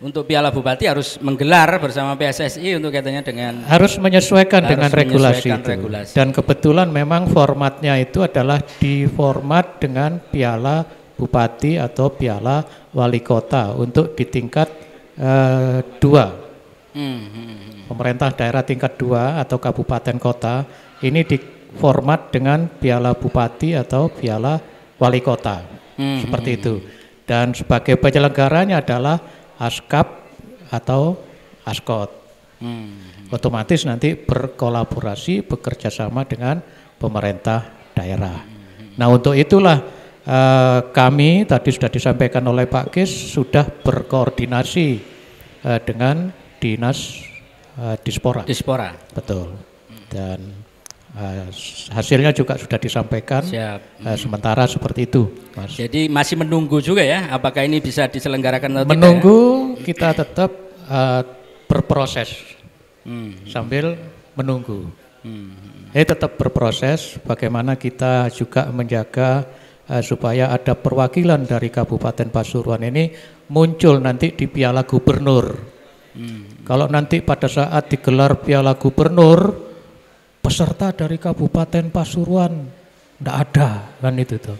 A: untuk Piala Bupati harus menggelar bersama PSSI untuk katanya dengan
D: harus menyesuaikan dengan regulasi itu.
A: Regulasi.
D: Dan kebetulan memang formatnya itu adalah di format dengan Piala Bupati atau Piala Wali Kota untuk di tingkat 2. Pemerintah daerah tingkat 2 atau kabupaten kota ini di format dengan Piala Bupati atau Piala Wali Kota. Seperti itu. Dan sebagai penyelenggaranya adalah ASKAP atau ASKOT. Otomatis nanti berkolaborasi, bekerja sama dengan pemerintah daerah. Nah untuk itulah kami tadi sudah disampaikan oleh Pak Kis sudah berkoordinasi dengan Dinas Dispora. Betul. Dan hasilnya juga sudah disampaikan. Sementara seperti itu, Mas.
A: Jadi masih menunggu juga ya, apakah ini bisa diselenggarakan atau
D: menunggu tidak, ya? Kita tetap berproses sambil menunggu. Tetap berproses. Bagaimana kita juga menjaga supaya ada perwakilan dari Kabupaten Pasuruan ini muncul nanti di Piala Gubernur. Kalau nanti pada saat digelar Piala Gubernur peserta dari Kabupaten Pasuruan enggak ada kan itu tuh.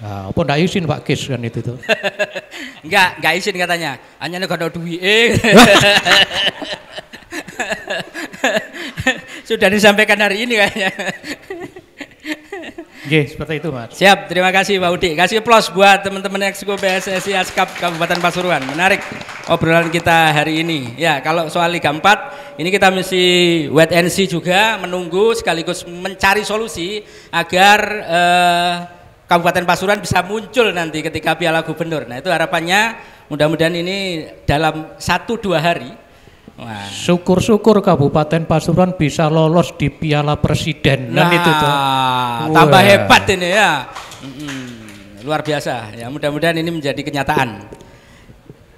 D: Nah, apa enggak izin Pak Kis kan itu tuh.
A: enggak izin katanya. Hanya nek ada duit. Sudah disampaikan hari ini kayaknya.
D: Seperti itu, Mas.
A: Siap, terima kasih Pak Udi. Kasih aplaus buat teman-teman Exco PSSI ASKAP Kabupaten Pasuruan. Menarik obrolan kita hari ini. Ya, kalau soal Liga 4, ini kita mesti wait and see juga, menunggu sekaligus mencari solusi agar Kabupaten Pasuruan bisa muncul nanti ketika Piala Gubernur. Nah itu harapannya mudah-mudahan ini dalam 1-2 hari. Wah.
D: Syukur-syukur Kabupaten Pasuruan bisa lolos di Piala Presiden.
A: Nah
D: itu tuh.
A: Tambah hebat ini ya. Luar biasa ya, mudah-mudahan ini menjadi kenyataan.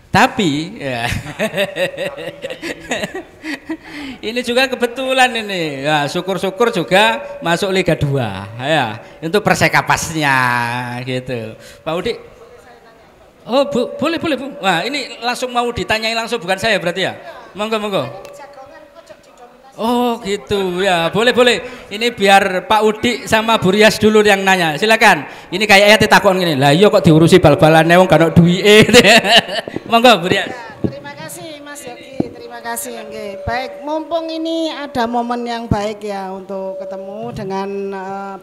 A: Tapi ya, ini juga kebetulan ini ya, syukur-syukur juga masuk Liga 2 ya, untuk Persekapasnya gitu. Pak Udi, oh Bu, boleh Bu. Wah ini langsung mau ditanyain langsung, bukan saya berarti ya, monggo. Oh gitu ya, boleh. Ini biar Pak Udi sama Bu Rias dulu yang nanya. Silakan. Ini kayaknya ditakon gini. Lah iya kok diurusi bal-balan wong kan duwike. Monggo Bu Rias.
B: Ya, terima kasih Mas Yogi, terima kasih. Oke. Baik, mumpung ini ada momen yang baik ya untuk ketemu dengan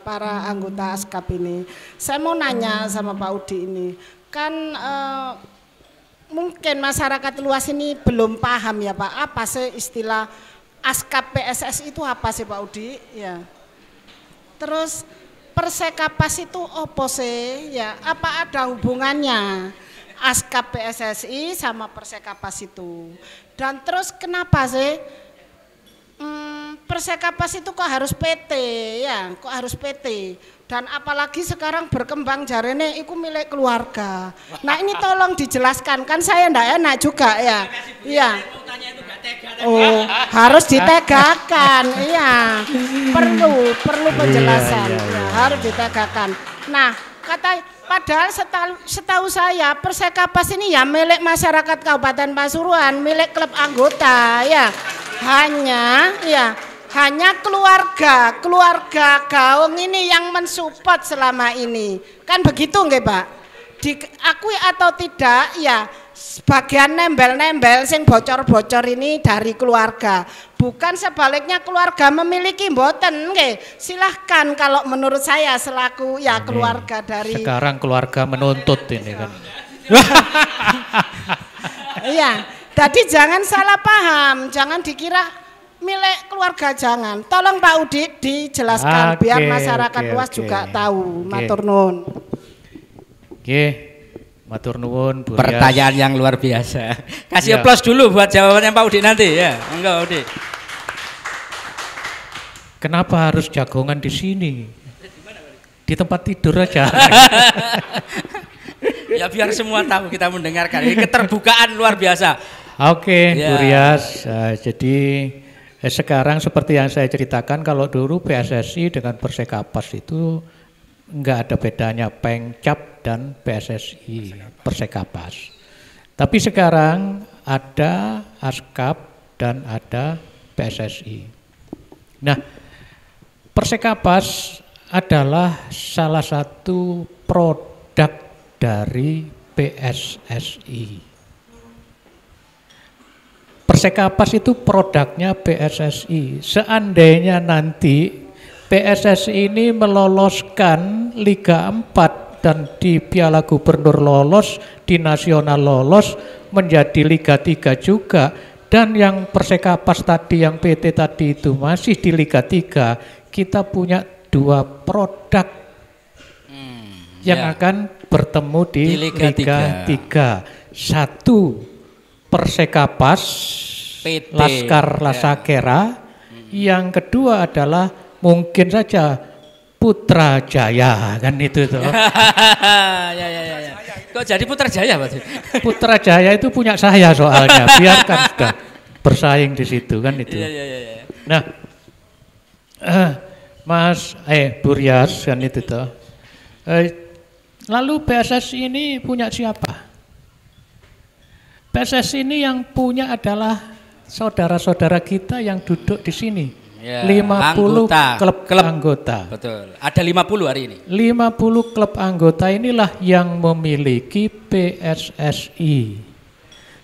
B: para anggota ASKAP ini. Saya mau nanya sama Pak Udi ini. Kan mungkin masyarakat luas ini belum paham ya Pak, apa sih istilah ASKAP PSSI itu apa sih Pak Udi? Ya. Terus Persekapas itu apa sih? Ya, apa ada hubungannya ASKAP PSSI sama Persekapas itu? Dan terus kenapa sih Persekapas itu kok harus PT ya? Kok harus PT? Dan apalagi sekarang berkembang jarene itu milik keluarga. Nah ini tolong dijelaskan, kan saya ndak enak juga ya. Iya. Oh harus ditegakan, iya. Perlu penjelasan, ya, harus ditegakan. Nah padahal setahu saya Persekapas ini ya milik masyarakat Kabupaten Pasuruan, milik klub anggota ya. Hanya keluarga Gaung ini yang mensupport selama ini. Kan begitu nggih, Pak? Diakui atau tidak ya, sebagian nembel-nembel sing bocor-bocor ini dari keluarga. Bukan sebaliknya keluarga memiliki mboten nggih. Silahkan kalau menurut saya selaku ya keluarga dari.
D: Sekarang keluarga menuntut ini kan.
B: Iya, jadi jangan salah paham, jangan dikira milik keluarga, jangan. Tolong Pak Udi dijelaskan biar masyarakat luas juga tahu. Matur nuwun.
D: Oke, matur nuwun Bu Rias.
A: Pertanyaan yang luar biasa. Kasih aplaus dulu buat jawabannya Pak Udi nanti ya. Enggak Udi.
D: Kenapa harus jagongan di sini? Di tempat tidur aja.
A: Ya biar semua tahu kita mendengarkan. Ini keterbukaan luar biasa.
D: Oke, Bu Rias. Jadi sekarang seperti yang saya ceritakan, kalau dulu PSSI dengan Persekapas itu enggak ada bedanya, Pengcap dan PSSI Persekapas. Tapi sekarang ada ASKAP dan ada PSSI. Nah, Persekapas adalah salah satu produk dari PSSI. Persekapas itu produknya PSSI. Seandainya nanti PSSI ini meloloskan Liga 4 dan di Piala Gubernur lolos, di Nasional lolos, menjadi Liga 3 juga, dan yang Persekapas tadi, yang PT tadi itu masih di Liga 3, kita punya dua produk yang akan bertemu di Liga 3. Satu, Persekapas PT, Laskar Lasakera. Yang kedua adalah mungkin saja Putrajaya, kan itu tuh.
A: ya. Kok jadi Putrajaya Pak?
D: Putrajaya itu punya saya soalnya, biarkan sudah bersaing di situ kan itu.
A: Iya.
D: Nah, Mas Bu Rias kan itu tuh. Lalu PSSI ini punya siapa? PSSI ini yang punya adalah saudara-saudara kita yang duduk di sini. Ya, 50 klub anggota.
A: Betul. Ada 50 hari ini.
D: 50 klub anggota inilah yang memiliki PSSI.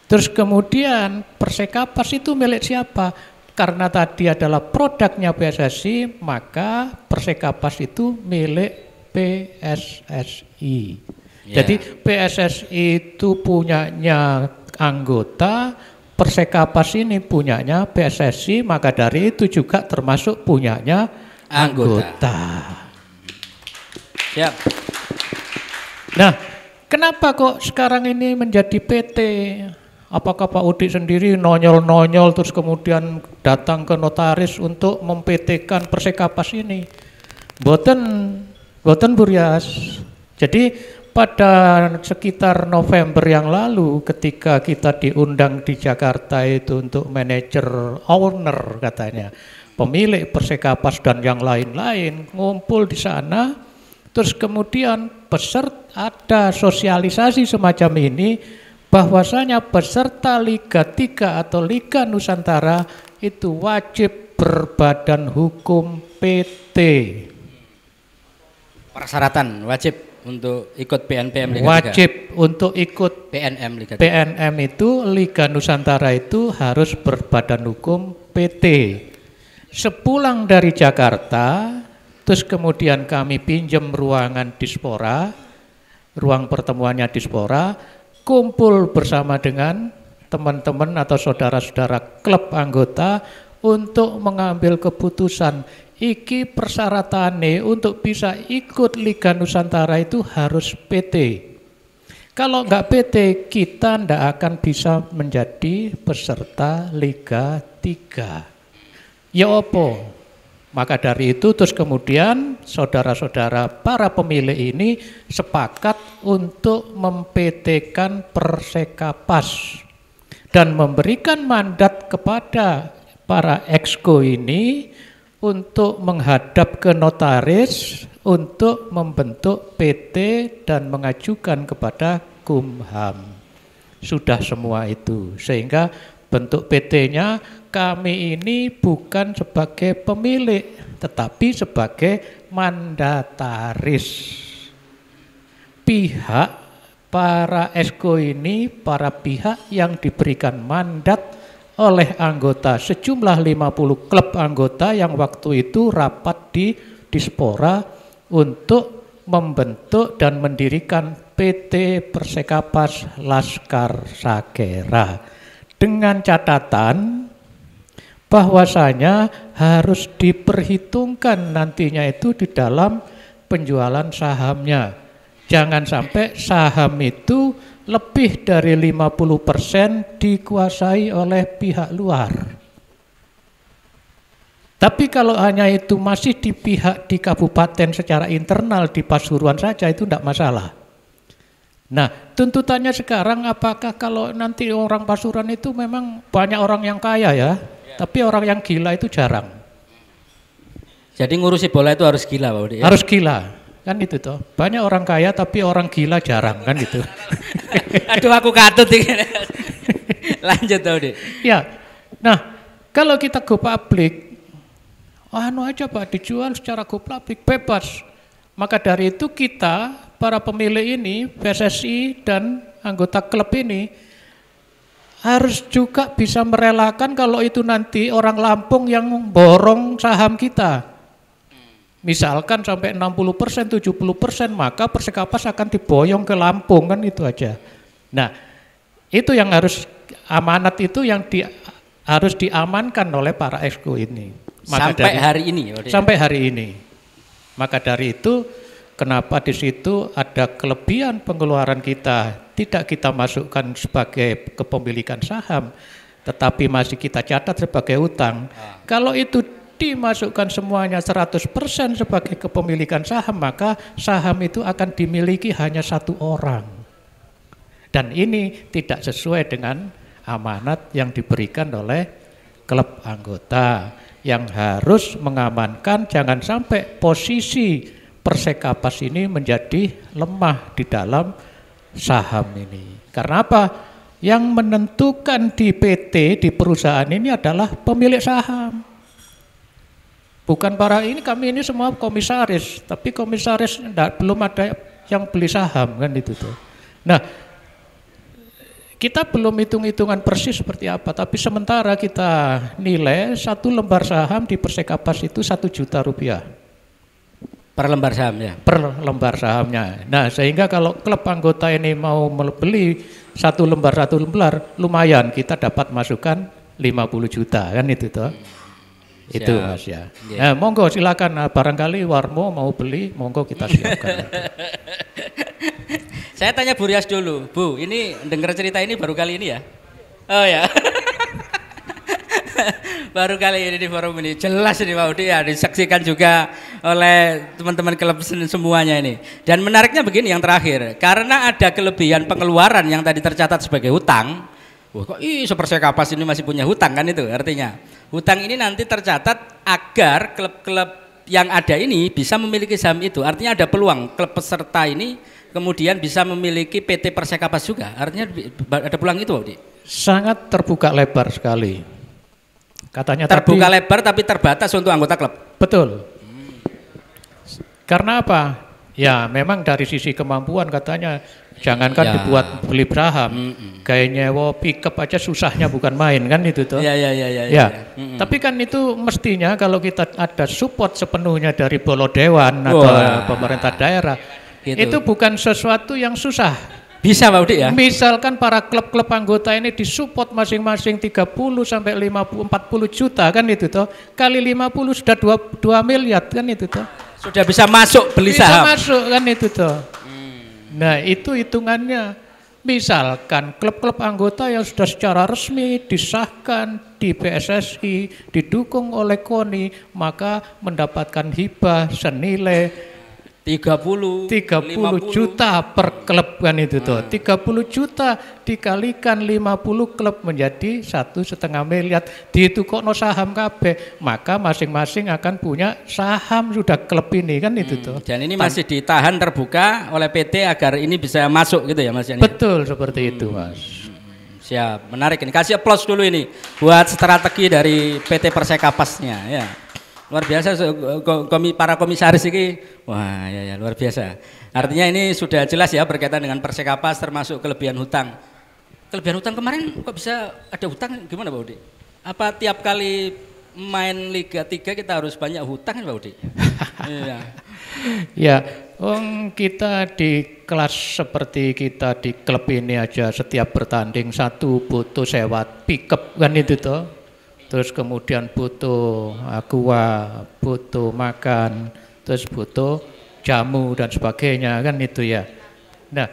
D: Terus kemudian Persekapas itu milik siapa? Karena tadi adalah produknya PSSI, maka Persekapas itu milik PSSI. Ya. Jadi PSSI itu punyanya anggota, Persekapas ini punyanya PSSI, maka dari itu juga termasuk punyanya anggota.
A: Siap.
D: Nah, kenapa kok sekarang ini menjadi PT? Apakah Pak Udi sendiri nonyol-nonyol terus kemudian datang ke notaris untuk mem-PT-kan Persekapas ini? Boten Burias. Jadi pada sekitar November yang lalu ketika kita diundang di Jakarta itu untuk manajer owner katanya, pemilik Persekapas dan yang lain-lain ngumpul di sana, terus kemudian ada sosialisasi semacam ini bahwasanya peserta Liga 3 atau Liga Nusantara itu wajib berbadan hukum PT.
A: Persyaratan wajib untuk ikut PNPM Liga 3.
D: Wajib untuk ikut
A: PNM Liga 3.
D: PNM itu Liga Nusantara itu harus berbadan hukum PT. Sepulang dari Jakarta, terus kemudian kami pinjam ruangan Dispora, ruang pertemuannya Dispora, kumpul bersama dengan teman-teman atau saudara-saudara klub anggota untuk mengambil keputusan iki persyaratannya untuk bisa ikut Liga Nusantara itu harus PT. Kalau enggak PT kita ndak akan bisa menjadi peserta Liga 3. Ya opo? Maka dari itu terus kemudian saudara-saudara para pemilih ini sepakat untuk mem-PT-kan Persekapas dan memberikan mandat kepada para exco ini untuk menghadap ke notaris untuk membentuk PT dan mengajukan kepada Kumham. Sudah semua itu, sehingga bentuk PT-nya kami ini bukan sebagai pemilik, tetapi sebagai mandataris. Pihak para exco ini, para pihak yang diberikan mandat oleh anggota sejumlah 50 klub anggota yang waktu itu rapat di Dispora untuk membentuk dan mendirikan PT Persekapas Laskar Sakera dengan catatan bahwasanya harus diperhitungkan nantinya itu di dalam penjualan sahamnya. Jangan sampai saham itu lebih dari 50% dikuasai oleh pihak luar. Tapi kalau hanya itu masih di pihak di kabupaten secara internal di Pasuruan saja itu tidak masalah. Nah, tuntutannya sekarang apakah kalau nanti orang Pasuruan itu memang banyak orang yang kaya ya, tapi orang yang gila itu jarang.
A: Jadi ngurusi bola itu harus gila Pak Udi ya?
D: Harus gila, kan itu toh. Banyak orang kaya tapi orang gila jarang kan itu.
A: Aduh aku katut ini. Lanjut Pak Udi.
D: Ya, nah kalau kita go public, anu aja Pak, dijual secara go public bebas. Maka dari itu kita para pemilih ini, PSSI dan anggota klub ini harus juga bisa merelakan kalau itu nanti orang Lampung yang borong saham kita. Misalkan sampai 60%, 70%, maka Persekapas akan diboyong ke Lampung, kan itu aja. Nah, itu yang harus amanat itu yang harus diamankan oleh para exco ini.
A: Sampai hari ini.
D: Sampai hari ini. Maka dari itu kenapa di situ ada kelebihan pengeluaran kita tidak kita masukkan sebagai kepemilikan saham, tetapi masih kita catat sebagai utang. Kalau itu dimasukkan semuanya 100% sebagai kepemilikan saham, maka saham itu akan dimiliki hanya satu orang. Dan ini tidak sesuai dengan amanat yang diberikan oleh klub anggota yang harus mengamankan jangan sampai posisi Persekapas ini menjadi lemah di dalam saham ini. Karena apa? Yang menentukan di PT, di perusahaan ini adalah pemilik saham. Bukan para ini, kami ini semua komisaris, tapi komisaris belum ada yang beli saham kan itu tuh. Nah, kita belum hitung-hitungan persis seperti apa, tapi sementara kita nilai satu lembar saham di Persekapas itu 1 juta rupiah.
A: Per lembar saham ya?
D: Per lembar sahamnya. Nah, sehingga kalau klub anggota ini mau beli satu lembar lumayan, kita dapat masukkan 50 juta kan itu toh. Itu Mas ya. Nah, monggo silakan, barangkali Warmo mau beli, monggo kita siapkan.
A: Saya tanya Bu Rias dulu, Bu, ini dengar cerita ini baru kali ini ya? Oh ya. Baru kali ini di forum ini, jelas ini Pak Udi ya, disaksikan juga oleh teman-teman klub semuanya ini. Dan menariknya begini yang terakhir, karena ada kelebihan pengeluaran yang tadi tercatat sebagai hutang. Wah kok Sepersekapas ini masih punya hutang kan, itu artinya hutang ini nanti tercatat agar klub-klub yang ada ini bisa memiliki saham itu. Artinya ada peluang klub peserta ini kemudian bisa memiliki PT Persekapas juga. Artinya ada peluang itu, Pak.
D: Sangat terbuka lebar sekali. Katanya
A: terbuka
D: tadi,
A: lebar tapi terbatas untuk anggota klub.
D: Betul. Karena apa? Ya memang dari sisi kemampuan katanya jangankan
A: ya.
D: dibuat beli saham, kayak nyewa pickup aja susahnya bukan main kan itu tuh.
A: Ya.
D: Tapi kan itu mestinya kalau kita ada support sepenuhnya dari Bolo Dewan atau pemerintah daerah,
A: gitu.
D: Itu bukan sesuatu yang susah.
A: Bisa Pak Udi ya?
D: Misalkan para klub-klub anggota ini disupport masing-masing 30 sampai 40 juta kan itu toh. Kali 50 sudah 2 miliar kan itu toh.
A: Sudah bisa masuk beli saham.
D: Bisa masuk kan itu toh. Nah, itu hitungannya. Misalkan klub-klub anggota yang sudah secara resmi disahkan di PSSI, didukung oleh KONI, maka mendapatkan hibah senilai 30 juta per klub kan itu tuh. 30 juta dikalikan 50 klub menjadi 1,5 miliar. Dihitung kok no saham KB, maka masing-masing akan punya saham sudah klub ini kan itu tuh.
A: Dan ini masih ditahan terbuka oleh PT agar ini bisa masuk gitu ya Mas Yani?
D: Betul seperti itu Mas.
A: Siap, menarik ini. Kasih aplaus dulu ini buat strategi dari PT Persekapasnya ya. Luar biasa para komisaris ini, wah ya luar biasa. Artinya ini sudah jelas ya berkaitan dengan Persekapas termasuk kelebihan hutang. Kelebihan hutang kemarin kok bisa ada hutang gimana Pak Udi? Apa tiap kali main Liga 3 kita harus banyak hutang kan Pak Udi? Iya.
D: Ya, kita di kelas seperti kita di klub ini aja setiap bertanding satu butuh sewa pickup kan itu toh. Terus kemudian butuh aqua, butuh makan, terus butuh jamu dan sebagainya kan itu ya. Nah,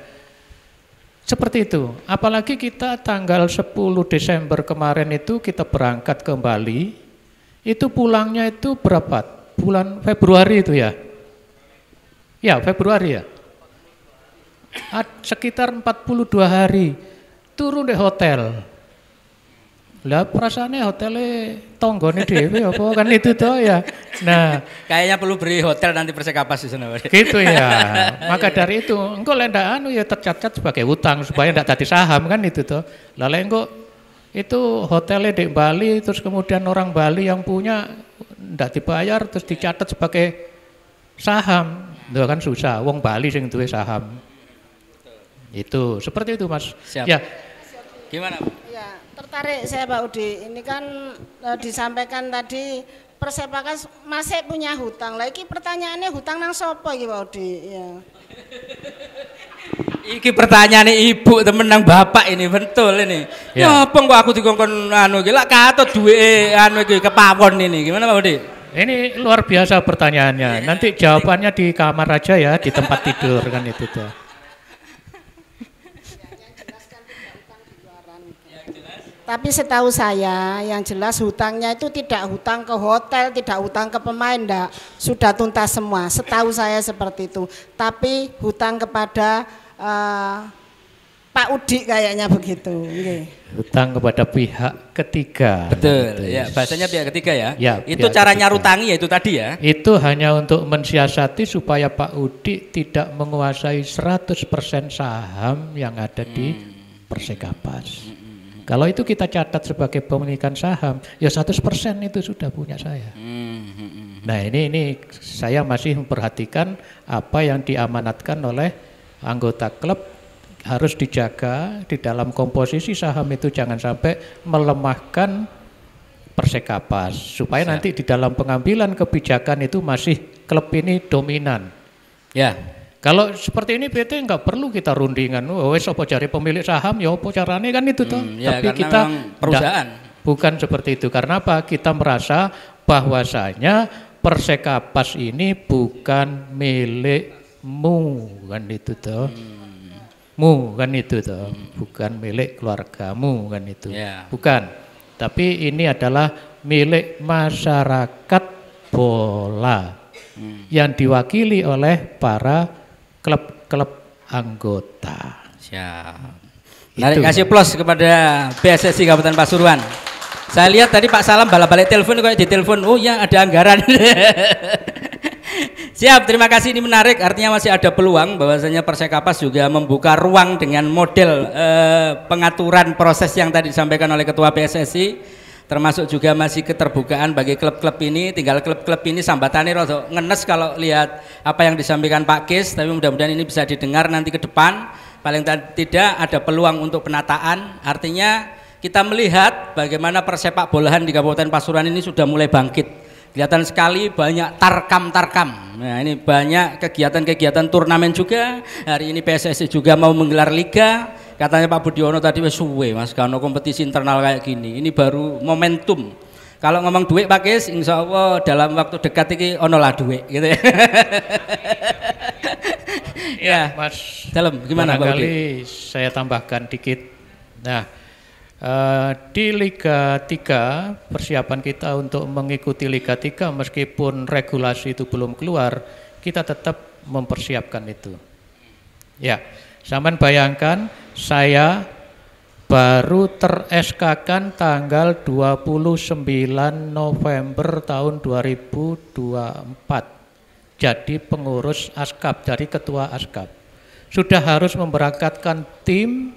D: seperti itu. Apalagi kita tanggal 10 Desember kemarin itu kita berangkat ke Bali, itu pulangnya itu berapa? Bulan Februari itu ya? Ya, Februari ya. Sekitar 42 hari turun di hotel. Lah perasaannya hotelnya tonggone dhewe apa kan itu toh ya. Nah,
A: kayaknya perlu beri hotel nanti Persekapas di sana.
D: Gitu ya. Maka dari itu engko lek ndak anu ya tercatat sebagai utang supaya ndak tadi saham kan itu toh. Lah lek engko itu hotelnya di Bali terus kemudian orang Bali yang punya ndak dibayar terus dicatat sebagai saham. Itu kan susah. Wong Bali sing duwe saham. Itu seperti itu Mas.
A: Siap.
D: Ya.
A: Gimana?
B: Ya, tertarik saya Pak Udi. Ini kan disampaikan tadi Persepakas masih punya hutang. Lagi pertanyaannya hutang nang sopo iki Pak Udi? Ya.
A: Iki pertanyaane ibu temen nang bapak ini betul ini. Ya apa kok aku dikongkon anu iki lak katut duwe anu iki kepawon ini. Gimana Pak Udi?
D: Ini luar biasa pertanyaannya. Nanti jawabannya di kamar aja ya, di tempat tidur kan itu tuh.
B: Tapi setahu saya yang jelas hutangnya itu tidak hutang ke hotel, tidak hutang ke pemain, enggak. Sudah tuntas semua, setahu saya seperti itu. Tapi hutang kepada Pak Udi kayaknya begitu. Okay.
D: Hutang kepada pihak ketiga.
A: Betul, ya bahasanya pihak ketiga ya. Itu cara
D: ketiga.
A: nyarutangi ya itu tadi ya.
D: Itu hanya untuk mensiasati supaya Pak Udi tidak menguasai 100% saham yang ada di Persekapas. Kalau itu kita catat sebagai pemilikan saham, ya 100% itu sudah punya saya. Nah ini saya masih memperhatikan apa yang diamanatkan oleh anggota klub harus dijaga di dalam komposisi saham itu jangan sampai melemahkan Persekapas supaya nanti di dalam pengambilan kebijakan itu masih klub ini dominan.
A: Ya.
D: Kalau seperti ini PT nggak perlu kita rundingan, wes apa cari pemilik saham ya apa caranya kan itu toh.
A: Ya,
D: tapi kita
A: perusahaan
D: bukan seperti itu. Karena apa? Kita merasa bahwasanya Persekapas ini bukan milikmu kan itu toh. milikmu kan itu toh, bukan milik keluargamu kan itu, bukan. Tapi ini adalah milik masyarakat bola yang diwakili oleh para klub-klub anggota.
A: Siap. Mari kasih plus kepada PSSI Kabupaten Pasuruan. Saya lihat tadi Pak Salam balik telepon kok ditelepon, oh ya ada anggaran. Siap, terima kasih, ini menarik, artinya masih ada peluang bahwasanya Persekapas juga membuka ruang dengan model pengaturan proses yang tadi disampaikan oleh Ketua PSSI, termasuk juga masih keterbukaan bagi klub-klub ini. Tinggal klub-klub ini sambatannya rada ngenes kalau lihat apa yang disampaikan Pak Kis, tapi mudah-mudahan ini bisa didengar nanti ke depan. Paling tidak ada peluang untuk penataan, artinya kita melihat bagaimana persepak bolahan di Kabupaten Pasuruan ini sudah mulai bangkit. Kelihatan sekali banyak tarkam. Nah, ini banyak kegiatan-kegiatan turnamen juga. Hari ini PSSI juga mau menggelar liga. Katanya Pak Budiono tadi wes suwe Mas, kalau kompetisi internal kayak gini. Ini baru momentum. Kalau ngomong duit Pak Kis, insya Allah dalam waktu dekat ini ono lah duit gitu ya. Ya,
D: Mas.
A: Dalam gimana Pak
D: Budi? Saya tambahkan dikit. Nah, di Liga 3 persiapan kita untuk mengikuti Liga 3 meskipun regulasi itu belum keluar, kita tetap mempersiapkan itu. Ya, sampean bayangkan saya baru ter-SK-kan tanggal 29 November tahun 2024. Jadi pengurus ASKAP, dari ketua ASKAP. Sudah harus memberangkatkan tim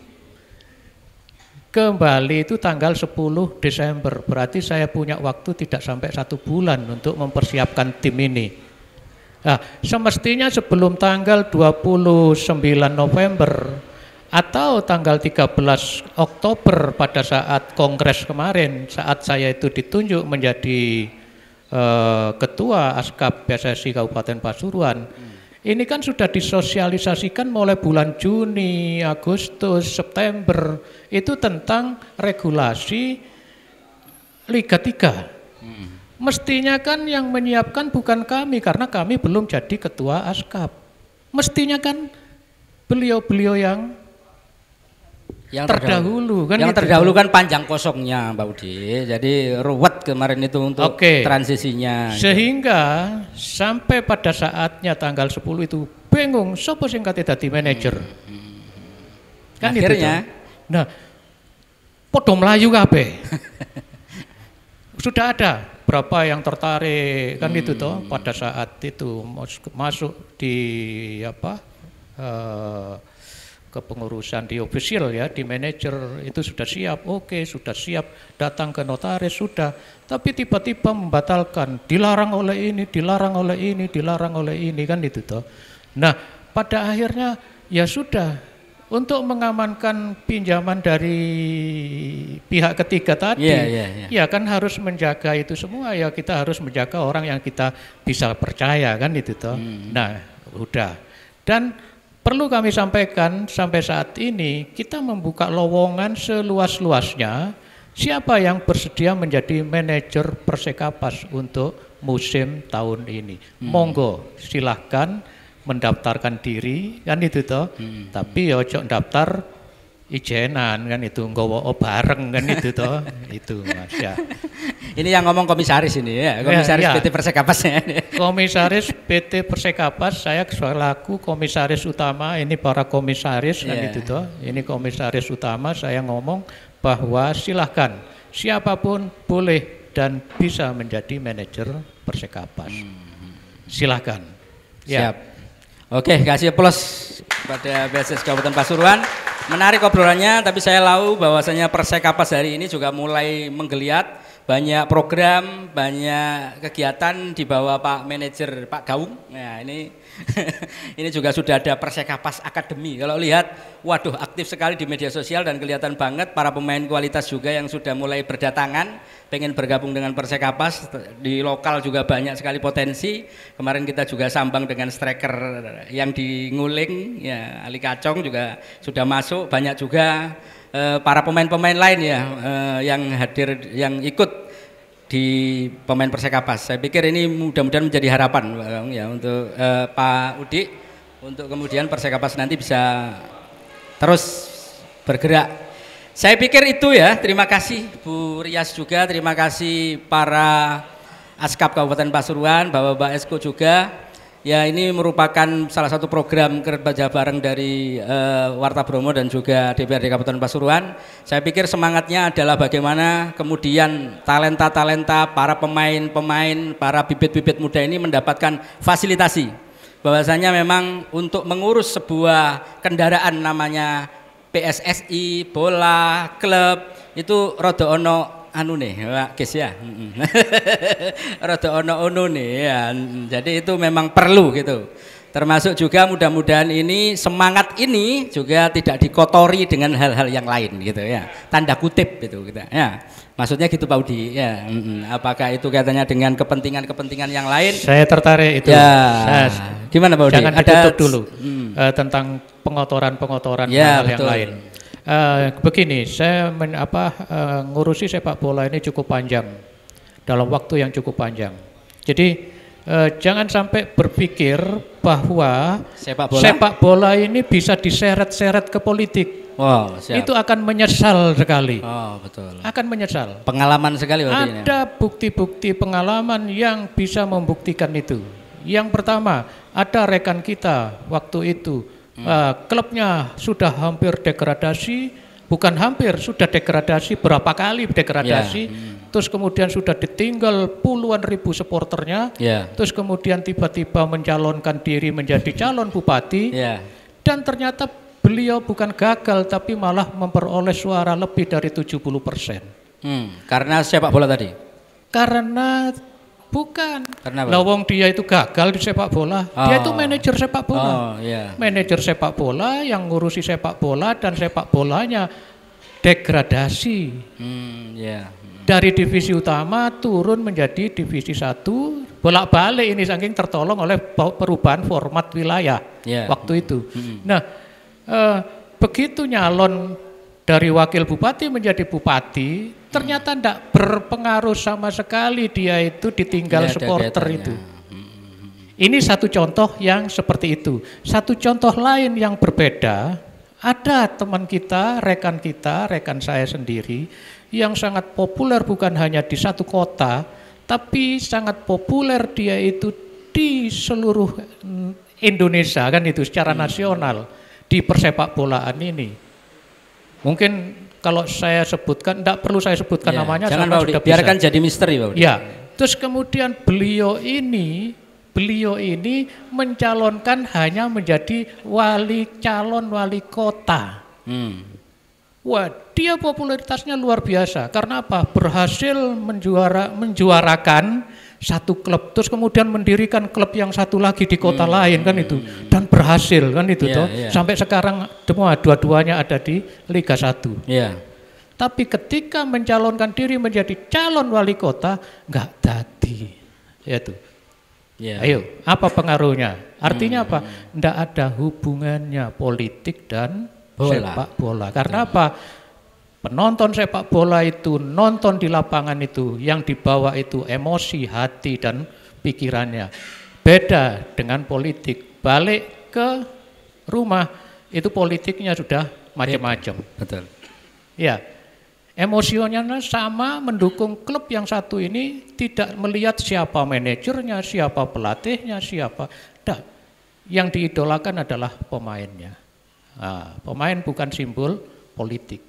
D: kembali itu tanggal 10 Desember, berarti saya punya waktu tidak sampai 1 bulan untuk mempersiapkan tim ini. Nah, semestinya sebelum tanggal 29 November atau tanggal 13 Oktober pada saat kongres kemarin, saat saya itu ditunjuk menjadi ketua ASKAP PSSI Kabupaten Pasuruan, ini kan sudah disosialisasikan mulai bulan Juni, Agustus, September, itu tentang regulasi Liga 3. Mestinya kan yang menyiapkan bukan kami, karena kami belum jadi ketua ASKAP. Mestinya kan beliau-beliau yang terdahulu kan,
A: yang
D: gitu.
A: terdahulu kan panjang kosongnya Mbak Udi, jadi ruwet kemarin itu untuk transisinya.
D: Sehingga sampai pada saatnya tanggal 10 itu bingung siapa sing kate dadi manajer. Kan
A: akhirnya
D: itu. Nah, podo mlayu kabeh. Sudah ada berapa yang tertarik kan itu toh pada saat itu masuk di kepengurusan di official ya, di manajer itu sudah siap, oke sudah siap, datang ke notaris sudah, tapi tiba-tiba membatalkan, dilarang oleh ini, dilarang oleh ini, dilarang oleh ini kan itu toh. Nah, pada akhirnya ya sudah, untuk mengamankan pinjaman dari pihak ketiga tadi, ya kan harus menjaga itu semua, ya kita harus menjaga orang yang kita bisa percaya kan itu toh. Nah, udah. Dan perlu kami sampaikan, sampai saat ini kita membuka lowongan seluas-luasnya. Siapa yang bersedia menjadi manajer Persekapas untuk musim tahun ini? Monggo, silahkan mendaftarkan diri kan itu toh. Tapi ya ojo daftar ijenan kan itu, nggawa bareng kan itu toh. Itu Mas ya.
A: Ini yang ngomong komisaris ini ya, komisaris PT Persekapas ya.
D: Komisaris PT Persekapas, saya selaku komisaris utama, ini para komisaris kan itu toh. Ini komisaris utama, saya ngomong bahwa silahkan siapapun boleh dan bisa menjadi manajer Persekapas. Silahkan.
A: Siap. Oke, kasih plus pada PSSI Kabupaten Pasuruan. Menarik obrolannya, tapi saya tahu bahwasanya Persekapas hari ini juga mulai menggeliat. Banyak program, banyak kegiatan di bawah Pak Manajer Pak Gaung. Nah ini ini juga sudah ada Persekapas Academy. Kalau lihat, waduh aktif sekali di media sosial dan kelihatan banget para pemain kualitas juga yang sudah mulai berdatangan, pengen bergabung dengan Persekapas. Di lokal juga banyak sekali potensi. Kemarin kita juga sambang dengan striker yang di Nguling, ya Ali Kacong juga sudah masuk. Banyak juga para pemain-pemain lain ya yang hadir, yang ikut di pemain Persekapas. Saya pikir ini mudah-mudahan menjadi harapan ya untuk Pak Udi, untuk kemudian Persekapas nanti bisa terus bergerak. Saya pikir itu ya. Terima kasih Bu Rias juga, terima kasih para Askap Kabupaten Pasuruan, Bapak-Bapak Esko juga. Ya, ini merupakan salah satu program kerja bareng dari Warta Bromo dan juga DPRD Kabupaten Pasuruan. Saya pikir semangatnya adalah bagaimana kemudian talenta-talenta, para pemain-pemain, para bibit-bibit muda ini mendapatkan fasilitasi. Bahwasanya memang untuk mengurus sebuah kendaraan namanya PSSI, bola, klub itu rada ono anu nih, guys ya. Rada ono nih ya. Jadi itu memang perlu gitu. Termasuk juga mudah-mudahan ini semangat ini juga tidak dikotori dengan hal-hal yang lain gitu ya. Tanda kutip gitu kita. Ya. Maksudnya gitu Pak Udi ya. Apakah itu katanya dengan kepentingan-kepentingan yang lain?
D: Saya tertarik itu.
A: Ya. Gimana Pak Udi?
D: Jangan ditutup dulu tentang pengotoran-pengotoran hal yang lain. Begini, saya ngurusi sepak bola ini cukup panjang, dalam waktu yang cukup panjang. Jadi jangan sampai berpikir bahwa sepak bola ini bisa diseret-seret ke politik.
A: Wow, siap.
D: Itu akan menyesal sekali.
A: Oh, betul.
D: Akan menyesal.
A: Pengalaman sekali waktu ini.
D: Ada bukti-bukti pengalaman yang bisa membuktikan itu. Yang pertama, ada rekan kita waktu itu klubnya sudah hampir degradasi, bukan hampir, sudah degradasi, berapa kali degradasi, terus kemudian sudah ditinggal puluhan ribu supporternya, terus kemudian tiba-tiba mencalonkan diri menjadi calon bupati, dan ternyata beliau bukan gagal tapi malah memperoleh suara lebih dari 70%.
A: Karena sepak bola tadi?
D: Karena bukan. Lawong dia itu gagal di sepak bola. Dia itu manajer sepak bola. Manajer sepak bola yang ngurusi sepak bola dan sepak bolanya degradasi. Dari divisi utama turun menjadi divisi 1. Bolak-balik ini saking tertolong oleh perubahan format wilayah waktu itu. Nah, begitu nyalon dari wakil bupati menjadi bupati, ternyata tidak berpengaruh sama sekali, dia itu ditinggal supporter itu. Ini satu contoh yang seperti itu. Satu contoh lain yang berbeda, ada teman kita, rekan saya sendiri, yang sangat populer bukan hanya di satu kota, tapi sangat populer dia itu di seluruh Indonesia kan itu secara nasional di persepak bolaan ini. Mungkin kalau saya sebutkan, tidak perlu saya sebutkan namanya.
A: Jangan Pak Udi, biarkan jadi misteri Pak Udi.
D: Ya, terus kemudian beliau ini mencalonkan hanya menjadi calon wali kota. Wah, dia popularitasnya luar biasa. Karena apa? Berhasil menjuarakan satu klub, terus kemudian mendirikan klub yang satu lagi di kota lain kan itu, dan berhasil kan itu toh. Sampai sekarang dua-duanya ada di Liga 1. Tapi ketika mencalonkan diri menjadi calon wali kota nggak jadi, itu. Ayo, apa pengaruhnya? Artinya apa? Nggak ada hubungannya politik dan sepak bola. Karena apa? Penonton sepak bola itu nonton di lapangan itu, yang dibawa itu emosi, hati dan pikirannya. Beda dengan politik. Balik ke rumah itu politiknya sudah macam-macam.
A: Betul.
D: Ya, emosinya sama, mendukung klub yang satu ini, tidak melihat siapa manajernya, siapa pelatihnya, siapa. Nah, yang diidolakan adalah pemainnya. Nah, pemain bukan simbol politik.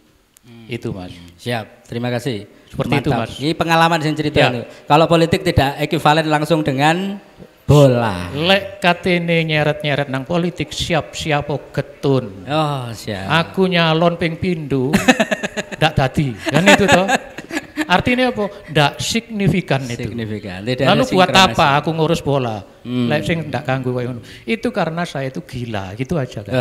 D: Itu Mas.
A: Siap, terima kasih.
D: Seperti itu Mas.
A: Ini pengalaman yang cerita itu. Kalau politik tidak ekivalen langsung dengan bola.
D: Lek katene nyeret-nyeret nang politik siap getun.
A: Oh, siap.
D: Aku nyalon ping pindho ndak dadi. Kan itu toh. Artinya apa? Ndak signifikan itu.
A: Signifikan.
D: Lalu buat apa aku ngurus bola? Lek sing ndak ganggu koyo ngono. Itu karena saya itu gila, gitu aja kan.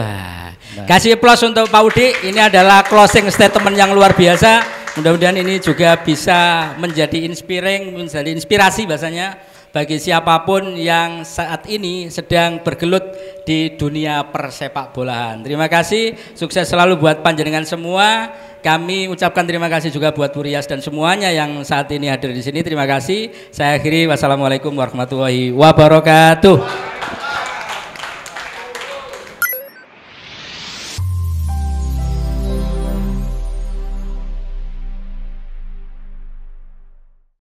A: Kasih applause untuk Pak Udi. Ini adalah closing statement yang luar biasa. Mudah-mudahan ini juga bisa menjadi inspirasi bahasanya bagi siapapun yang saat ini sedang bergelut di dunia persepak bolaan. Terima kasih, sukses selalu buat panjenengan semua. Kami ucapkan terima kasih juga buat Bu Rias dan semuanya yang saat ini hadir di sini. Terima kasih. Saya akhiri, wassalamualaikum warahmatullahi wabarakatuh.